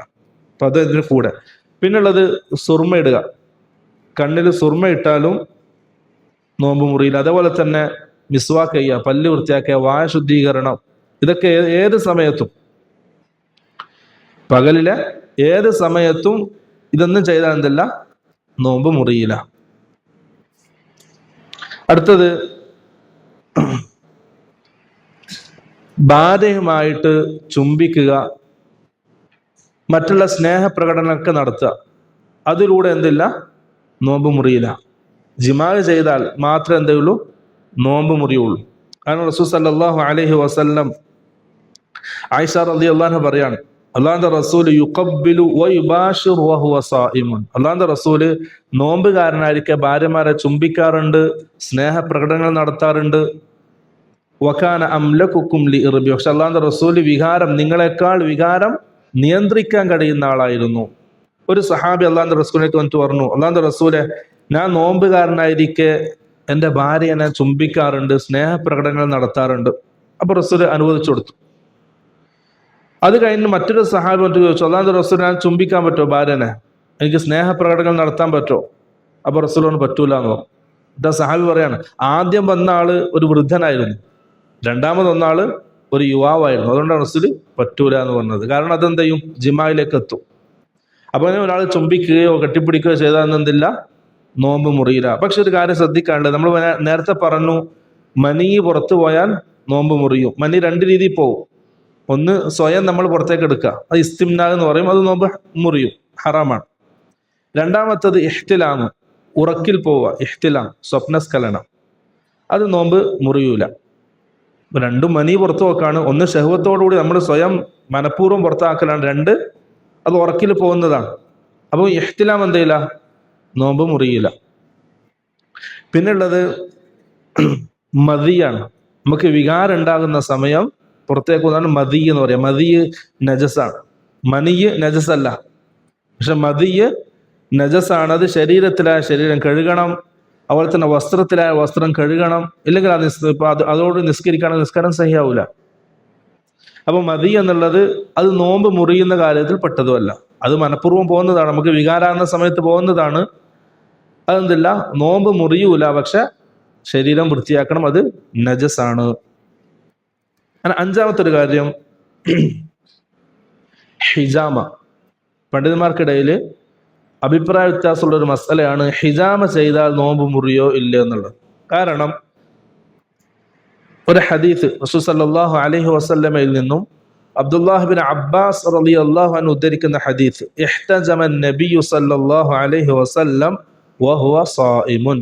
അപ്പൊ അത് ഇതിന് കൂടെ. പിന്നുള്ളത് സുർമ ഇടുക. കണ്ണിൽ സുർമ ഇട്ടാലും നോമ്പ് മുറിയില്ല. അതേപോലെ തന്നെ മിസ്വാക്ക് ചെയ്യുക, പല്ല് വൃത്തിയാക്കുക, വായ ശുദ്ധീകരണം, ഇതൊക്കെ ഏത് സമയത്തും, പകലിലെ ഏത് സമയത്തും ഇതൊന്നും ചെയ്താൽ എന്തല്ല? നോമ്പ് മുറിയില്ല. അടുത്തത്, ഭാര്യയുമായിട്ട് ചുംബിക്കുക, മറ്റുള്ള സ്നേഹപ്രകടനമൊക്കെ നടത്തുക, അതിലൂടെ എന്തില്ല? നോമ്പ് മുറിയില്ല. ജിമാഅ് ചെയ്താൽ മാത്രമേ എന്തേ ഉള്ളൂ? നോമ്പ് മുറിയുള്ളൂ. കാരണം റസൂൽ സല്ലല്ലാഹു അലൈഹി വസല്ലം ആയിഷ റളിയല്ലാഹു അൻഹ പറയാണ്, അള്ളാഹുവിന്റെ റസൂല് യുഖബ്ബിലു വയുബാശിറു വഹുവ സായിമുൻ. അള്ളാഹുവിന്റെ റസൂല് നോമ്പുകാരനായിരിക്കെ ഭാര്യമാരെ ചുംബിക്കാറുണ്ട്, സ്നേഹപ്രകടനങ്ങൾ നടത്താറുണ്ട്. വകാന അംലകുക്കും ലിഇർബി. പക്ഷെ അള്ളാഹുവിന്റെ റസൂല് വികാരം, നിങ്ങളെക്കാൾ വികാരം നിയന്ത്രിക്കാൻ കഴിയുന്ന ആളായിരുന്നു. ഒരു സഹാബി അള്ളാഹുവിന്റെ റസൂലിലേക്ക് വന്നിട്ട് പറഞ്ഞു, അള്ളാഹുവിന്റെ റസൂലെ, ഞാൻ നോമ്പുകാരനായിരിക്കെ എൻ്റെ ഭാര്യ എന്നെ ചുംബിക്കാറുണ്ട്, സ്നേഹപ്രകടനങ്ങൾ നടത്താറുണ്ട്. അപ്പൊ റസൂല് അനുവദിച്ചു കൊടുത്തു. അത് കഴിഞ്ഞ് മറ്റൊരു സഹാബി വന്നിട്ട് ചോദിച്ചു, അള്ളാഹുവിന്റെ റസൂൽ, ഞാൻ ചുംബിക്കാൻ പറ്റുമോ ഭാര്യനെ? എനിക്ക് സ്നേഹപ്രകടനങ്ങൾ നടത്താൻ പറ്റുമോ? അപ്പൊ റസൂൽ പറ്റൂല എന്ന് പറഞ്ഞു. ഇതാ സഹാബി പറയാണ്, ആദ്യം വന്ന ആള് ഒരു വൃദ്ധനായിരുന്നു, രണ്ടാമത് വന്ന ആള് ഒരു യുവാവായിരുന്നു. അതുകൊണ്ടാണ് റസൂല് പറ്റൂല എന്ന് പറഞ്ഞത്. കാരണം അതെന്ത് ചെയ്യും? ജിമായിലേക്ക് എത്തും. അപ്പൊ അങ്ങനെ ഒരാൾ ചുംബിക്കുകയോ കെട്ടിപ്പിടിക്കുകയോ ചെയ്താൽ എന്തില്ല? നോമ്പ് മുറിയില്ല. പക്ഷെ ഒരു കാര്യം ശ്രദ്ധിക്കാനുള്ളത്, നമ്മൾ നേരത്തെ പറഞ്ഞു, മനി പുറത്തു പോയാൽ നോമ്പ് മുറിയും. മനി രണ്ട് രീതിയിൽ പോകും. ഒന്ന് സ്വയം നമ്മൾ പുറത്തേക്ക് എടുക്കുക, അത് ഇസ്തിംനാ എന്ന് പറയും, അത് നോമ്പ് മുറിയും, ഹറാമാണ്. രണ്ടാമത്തത് ഇഹ്തിലാം, ഉറക്കിൽ പോവുക, ഇഹ്തിലാം, സ്വപ്നസ്ഖലനം, അത് നോമ്പ് മുറിയൂല. രണ്ടും മനി പുറത്തു പോക്കാണ്. ഒന്ന് ശഹ്വത്തോടുകൂടി നമ്മൾ സ്വയം മനഃപൂർവ്വം പുറത്താക്കലാണ്, രണ്ട് അത് ഉറക്കിൽ പോകുന്നതാണ്. അപ്പോൾ ഇഹ്തിലാം എന്തെയില്ല? നോമ്പ് മുറിയില്ല. പിന്നുള്ളത് മദിയാണ്. നമുക്ക് വികാരം ഉണ്ടാകുന്ന സമയം പുറത്തേക്ക് പോകുന്നതാണ് മദി എന്ന് പറയാം. മദി നജസാണ്, മനിയ് നജസല്ല. പക്ഷെ മദി നജസാണ്. അത് ശരീരത്തിലായ ശരീരം കഴുകണം, അതുപോലെ തന്നെ വസ്ത്രത്തിലായ വസ്ത്രം കഴുകണം. ഇല്ലെങ്കിൽ അതോട് നിസ്കരിക്കുകയാണെങ്കിൽ നിസ്കാരം സഹിയാവൂല. അപ്പൊ മദി എന്നുള്ളത് അത് നോമ്പ് മുറിയുന്ന കാര്യത്തിൽ പെട്ടതുമല്ല. അത് മനഃപൂർവ്വം പോകുന്നതാണ്, നമുക്ക് വികാരാകുന്ന സമയത്ത് പോകുന്നതാണ്. അതെന്തില്ല? നോമ്പ് മുറിയൂല, പക്ഷെ ശരീരം വൃത്തിയാക്കണം, അത് നജസാണ്. അഞ്ചാമത്തെ ഒരു കാര്യം, ഹിജാമ. പണ്ഡിതന്മാർക്കിടയിൽ അഭിപ്രായ വ്യത്യാസമുള്ള ഒരു മസലയാണ് ഹിജാമ ചെയ്താൽ നോമ്പ് മുറിയോ ഇല്ല എന്നുള്ളത്. കാരണം ഒരു ഹദീസ് റസൂൽ സല്ലല്ലാഹു അലൈഹി വസല്ലമയിൽ നിന്നും അബ്ദുല്ലാഹ് ബിൻ അബ്ബാസ് റളിയല്ലാഹു അൻഹു ഉദ്ധരിക്കുന്ന ഹദീസ്, ഇഹ്തജമ നബിയ്യു സല്ലല്ലാഹു അലൈഹി വസല്ലം വഹുവ സായിമുൻ.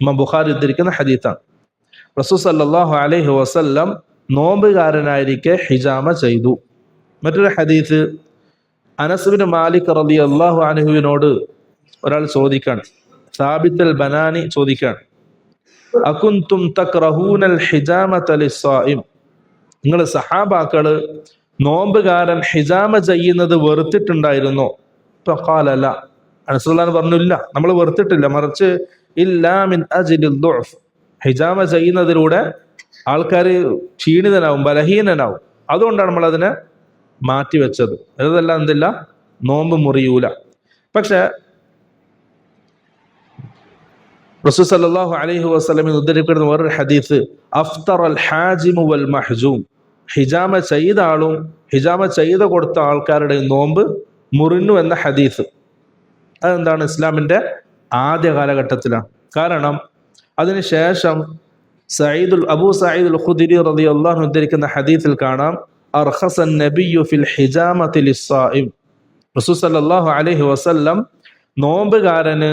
ഇമാം ബുഖാരി ഉദ്ധരിക്കുന്ന ഹദീസാണ്. റസൂൽ സല്ലല്ലാഹു അലൈഹി വസല്ലം നോമ്പുകാരനായിരിക്കെ ഹിജാമ ചെയ്തു. മറ്റൊരു ഹദീസ്, അനസ് ബിൻ മാലിക് റളിയല്ലാഹു അൻഹുവിനോട് ഒരാൾ ചോദിക്കാണ്, സാബിത്ത് അൽ ബനാനി ചോദിക്കാണ്, അകുൻതും തക്റഹൂനൽ ഹിജാമത ലിസ്സായിം, നിങ്ങൾ സഹാബാക്കള് നോമ്പുകാരൻ ഹിജാമ ചെയ്യുന്നത് വെറുത്തിട്ടുണ്ടായിരുന്നോ? ഫഖാല ല. അനസ് റളിയല്ലാഹു പറഞ്ഞില്ല, നമ്മൾ വെറുത്തിട്ടില്ല, മറിച്ച് ഇല്ലാ മിൻ അജ്ലിൽ ദുഅഫ്, ഹിജാമ ചെയ്യുന്നതിലൂടെ ആൾക്കാർ ക്ഷീണിതനാവും, ബലഹീനനാവും, അതുകൊണ്ടാണ് നമ്മൾ അതിനെ മാറ്റിവെച്ചത്. ഇതെല്ലാം എന്തില്ല? നോമ്പ് മുറിയൂല. പക്ഷെ റസൂൽ സല്ലല്ലാഹു അലൈഹി വസല്ലം ഉദ്ധരിക്കുന്ന വേറൊരു ഹദീസ്, അഫ്തറൽ ഹാജിമു വൽ മഹ്ജൂം, ഹിജാമ ചെയ്ത ആളും ഹിജാമ ചെയ്ത കൊടുത്ത ആൾക്കാരുടെ നോമ്പ് മുറിഞ്ഞു എന്ന ഹദീസ്. അതെന്താണ്? ഇസ്ലാമിന്റെ ആദ്യ കാലഘട്ടത്തിലാണ്. കാരണം അതിനുശേഷം അബൂ സഈദ് അൽ ഖുദരി റളിയല്ലാഹു അൻഹു ഉദ്ധരിക്കുന്ന ഹദീസിൽ കാണാം, അർഖസൻ നബിയ്യു ഫിൽ ഹിജാമത്തി ലിസ്സായിം, റസൂൽ സല്ലല്ലാഹു അലൈഹി വസല്ലം നോമ്പുകാരന്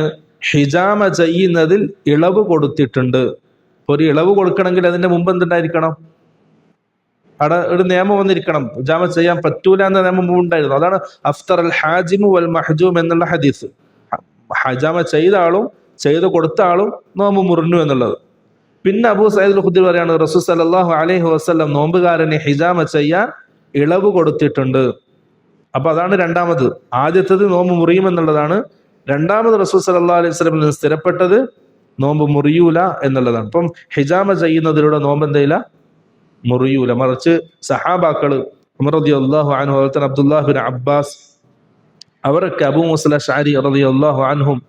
ഹിജാമ ചെയ്യുന്നതിൽ ഇളവ് കൊടുത്തിട്ടുണ്ട്. ഒരു ഇളവ് കൊടുക്കണമെങ്കിൽ അതിന്റെ മുമ്പ് എന്തുണ്ടായിരിക്കണം? അവിടെ ഒരു നിയമം വന്നിരിക്കണം, ഹിജാമ ചെയ്യാൻ പറ്റൂല എന്ന നിയമം ഉണ്ടായിരുന്നു. അതാണ് അഫ്തർ അൽ ഹാജിമു വൽ മഹ്ജൂം എന്നുള്ള ഹദീസ്. ഹിജാമ ചെയ്ത ആളും ചെയ്ത് കൊടുത്ത ആളും നോമ്പ് മുറിഞ്ഞു എന്നുള്ളത്. പിന്നെ അബൂ സഈദ് അൽ ഖുദരി പറയാണ്, റസൂൽ സല്ലല്ലാഹു അലൈഹി വസല്ലം നോമ്പുകാരനെ ഹിജാമ ചെയ്യാൻ ഇളവ് കൊടുത്തിട്ടുണ്ട്. അപ്പൊ അതാണ് രണ്ടാമത്. ആദ്യത്തേത് നോമ്പ് മുറിയുമെന്നുള്ളതാണ്. രണ്ടാമത് റസൂൽ സല്ലല്ലാഹു അലൈഹി വസല്ലം നിന്ന് സ്ഥിരപ്പെട്ടത് നോമ്പ് മുറിയൂല എന്നുള്ളതാണ്. അപ്പം ഹിജാമ ചെയ്യുന്നതിലൂടെ നോമ്പ് എന്തെയില്ല? മുറിയൂല. മറിച്ച് സഹാബാക്കള് ഉമർ റളിയല്ലാഹു അൻഹു, അബ്ദുല്ലാഹ് ബിൻ അബ്ബാസ്, അവരൊക്കെ അബൂ മൂസ അശ്അരി റളിയല്ലാഹു അൻഹും,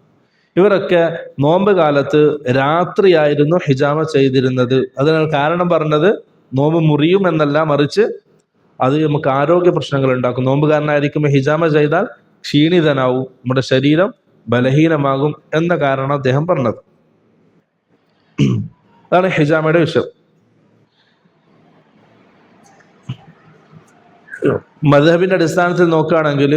ഇവരൊക്കെ നോമ്പ് കാലത്ത് രാത്രിയായിരുന്നു ഹിജാമ ചെയ്തിരുന്നത്. അതിനാൽ കാരണം പറഞ്ഞത് നോമ്പ് മുറിയും എന്നല്ല, മറിച്ച് അത് നമുക്ക് ആരോഗ്യ പ്രശ്നങ്ങൾ ഉണ്ടാക്കും. നോമ്പുകാരനായിരിക്കുമ്പോൾ ഹിജാമ ചെയ്താൽ ക്ഷീണിതനാവും, നമ്മുടെ ശരീരം ബലഹീനമാകും എന്ന കാരണം അദ്ദേഹം പറഞ്ഞത്. അതാണ് ഹിജാമയുടെ വിഷയം. മദ്ഹബിന്റെ അടിസ്ഥാനത്തിൽ നോക്കുകയാണെങ്കിൽ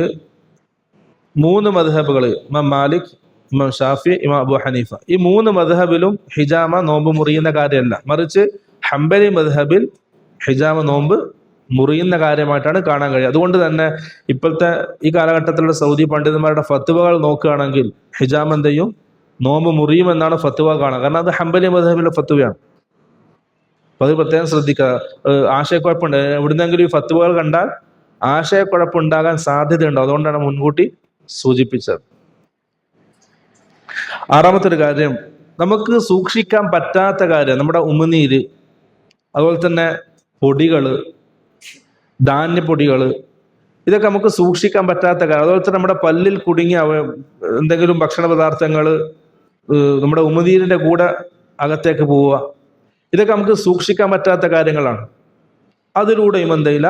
3 മദ്ഹബുകൾ, ഇമാം മാലിക്, ഇമാം ഷാഫി, ഇമാം അബൂ ഹനീഫ, ഈ 3 മദ്ഹബിലും ഹിജാമ നോമ്പ് മുറിയുന്ന കാര്യമല്ല. മറിച്ച് ഹംബലി മദ്ഹബിൽ ഹിജാമ നോമ്പ് മുറിയുന്ന കാര്യമായിട്ടാണ് കാണാൻ കഴിയുക. അതുകൊണ്ട് തന്നെ ഇപ്പോഴത്തെ ഈ കാലഘട്ടത്തിലുള്ള സൗദി പണ്ഡിതന്മാരുടെ ഫത്വകൾ നോക്കുകയാണെങ്കിൽ ഹിജാം എന്ത് ചെയ്യും, നോമ്പ് മുറിയുമെന്നാണ് ഫത്വ കാണുക. കാരണം അത് ഹംബലി മദ്ഹബിലെ ഫത്വയാണ്. അപ്പൊ അത് പ്രത്യേകം ശ്രദ്ധിക്കുക. ആശയക്കുഴപ്പമുണ്ട്, എവിടുന്നെങ്കിലും ഈ ഫത്വകൾ കണ്ടാൽ ആശയക്കുഴപ്പമുണ്ടാകാൻ സാധ്യതയുണ്ട്. അതുകൊണ്ടാണ് മുൻകൂട്ടി സൂചിപ്പിച്ചത്. ആറാമത്തെ ഒരു കാര്യം, നമുക്ക് സൂക്ഷിക്കാൻ പറ്റാത്ത കാര്യം നമ്മുടെ ഉമിനീര്, അതുപോലെ തന്നെ പൊടികള്, ധാന്യപ്പൊടികള്, ഇതൊക്കെ നമുക്ക് സൂക്ഷിക്കാൻ പറ്റാത്ത കാര്യം. അതുപോലെ തന്നെ നമ്മുടെ പല്ലിൽ കുടുങ്ങിയ എന്തെങ്കിലും ഭക്ഷണ പദാർത്ഥങ്ങൾ നമ്മുടെ ഉമിനീരിന്റെ കൂടെ അകത്തേക്ക് പോവുക, ഇതൊക്കെ നമുക്ക് സൂക്ഷിക്കാൻ പറ്റാത്ത കാര്യങ്ങളാണ്. അതിലൂടെയും എന്തില്ല,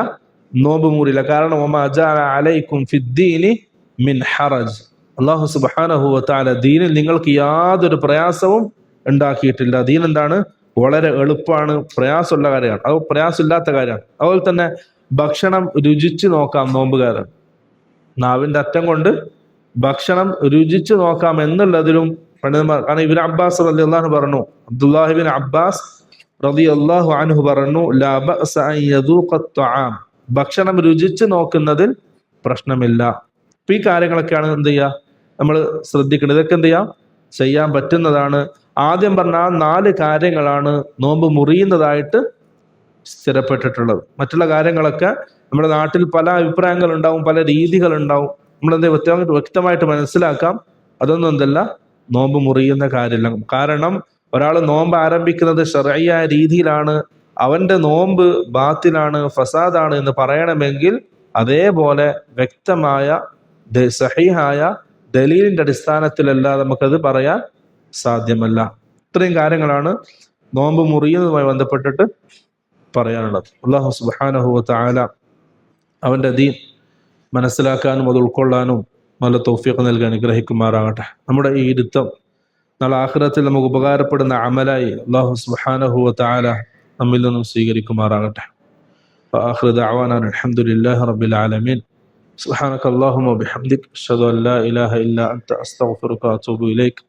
നോമ്പ് മൂറില്ല. കാരണം വമാ ജഅല അലൈക്കും ഫിദ്ദീനി മിൻ ഹറജ്, അല്ലാഹു സുബ്ഹാനഹു വ തആല ദീനിൽ നിങ്ങൾക്ക് യാതൊരു പ്രയാസവും ഉണ്ടാക്കിയിട്ടില്ല. ദീൻ എന്താണ്, വളരെ എളുപ്പമാണ്, പ്രയാസമുള്ള കാര്യമാണ്, അത് പ്രയാസമില്ലാത്ത കാര്യമാണ്. അതുപോലെ തന്നെ ഭക്ഷണം രുചിച്ച് നോക്കാം നോമ്പുകാരൻ. നാവിന്റെ അറ്റം കൊണ്ട് ഭക്ഷണം രുചിച്ച് നോക്കാം എന്നുള്ളതിലും പണ്ഡിതന്മാർ, കാരണം ഇബ്നു അബ്ബാസ് റളിയല്ലാഹു പറഞ്ഞു, അബ്ദുല്ലാഹിബ്നു അബ്ബാസ് റളിയല്ലാഹു അൻഹു പറഞ്ഞു, ലാ ബഅസ അൻ യദൂഖ അത്ത്വആം, ഭക്ഷണം രുചിച്ച് നോക്കുന്നതിൽ പ്രശ്നമില്ല. അപ്പൊ ഈ കാര്യങ്ങളൊക്കെയാണ് എന്ത് ചെയ്യുക, നമ്മൾ ശ്രദ്ധിക്കേണ്ടത്. ഇതൊക്കെ എന്ത് ചെയ്യാൻ പറ്റുന്നതാണ്. ആദ്യം പറഞ്ഞ ആ 4 കാര്യങ്ങളാണ് നോമ്പ് മുറിയുന്നതായിട്ട് സ്ഥിരപ്പെട്ടിട്ടുള്ളത്. മറ്റുള്ള കാര്യങ്ങളൊക്കെ നമ്മുടെ നാട്ടിൽ പല അഭിപ്രായങ്ങൾ ഉണ്ടാവും, പല രീതികൾ ഉണ്ടാവും. നമ്മളെന്ത് വ്യക്തമായിട്ട് മനസ്സിലാക്കാം, അതൊന്നും എന്തല്ല നോമ്പ് മുറിയുന്ന കാര്യമില്ല. കാരണം ഒരാൾ നോമ്പ് ആരംഭിക്കുന്നത് ശർഈയായ രീതിയിലാണ്, അവന്റെ നോമ്പ് ബാത്തിലാണ്, ഫസാദാണ് എന്ന് പറയണമെങ്കിൽ അതേപോലെ വ്യക്തമായ സഹീഹായ ദലീലിന്റെ അടിസ്ഥാനത്തിലല്ലാതെ നമുക്കത് പറയാൻ സാധ്യമല്ല. ഇത്രയും കാര്യങ്ങളാണ് നോമ്പ് മുറിയുന്നതുമായി ബന്ധപ്പെട്ടിട്ട് പറയാനുള്ളത്. അല്ലാഹു സുബ്ഹാനഹു വ തആല അവന്റെ ദീൻ മനസ്സിലാക്കാനും അത് ഉൾക്കൊള്ളാനും നല്ല തൗഫീഖ് നൽകി അനുഗ്രഹിക്കുമാറാകട്ടെ. നമ്മുടെ ഈ ഇരുത്തം നാളെ ആഖിറത്തിൽ നമുക്ക് ഉപകാരപ്പെടുന്ന അമലായി അല്ലാഹു സുബ്ഹാനഹു വ തആല നമ്മിൽ നിന്നും സ്വീകരിക്കുമാറാകട്ടെ. ആഖിറു ദഅവാനാ അൽഹംദുലില്ലാഹി റബ്ബിൽ ആലമീൻ. സുബ്ഹാനക അല്ലാഹുമ്മ വബിഹംദിക അശ്ഹദു അൻ ലാ ഇലാഹ ഇല്ലാ അൻത അസ്തഗ്ഫിറുക വഅതൂബു ഇലൈക്.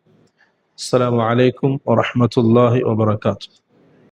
അസ്സലാമു അലൈക്കും വറഹ്മത്തുള്ളാഹി വബറകാതുഹു.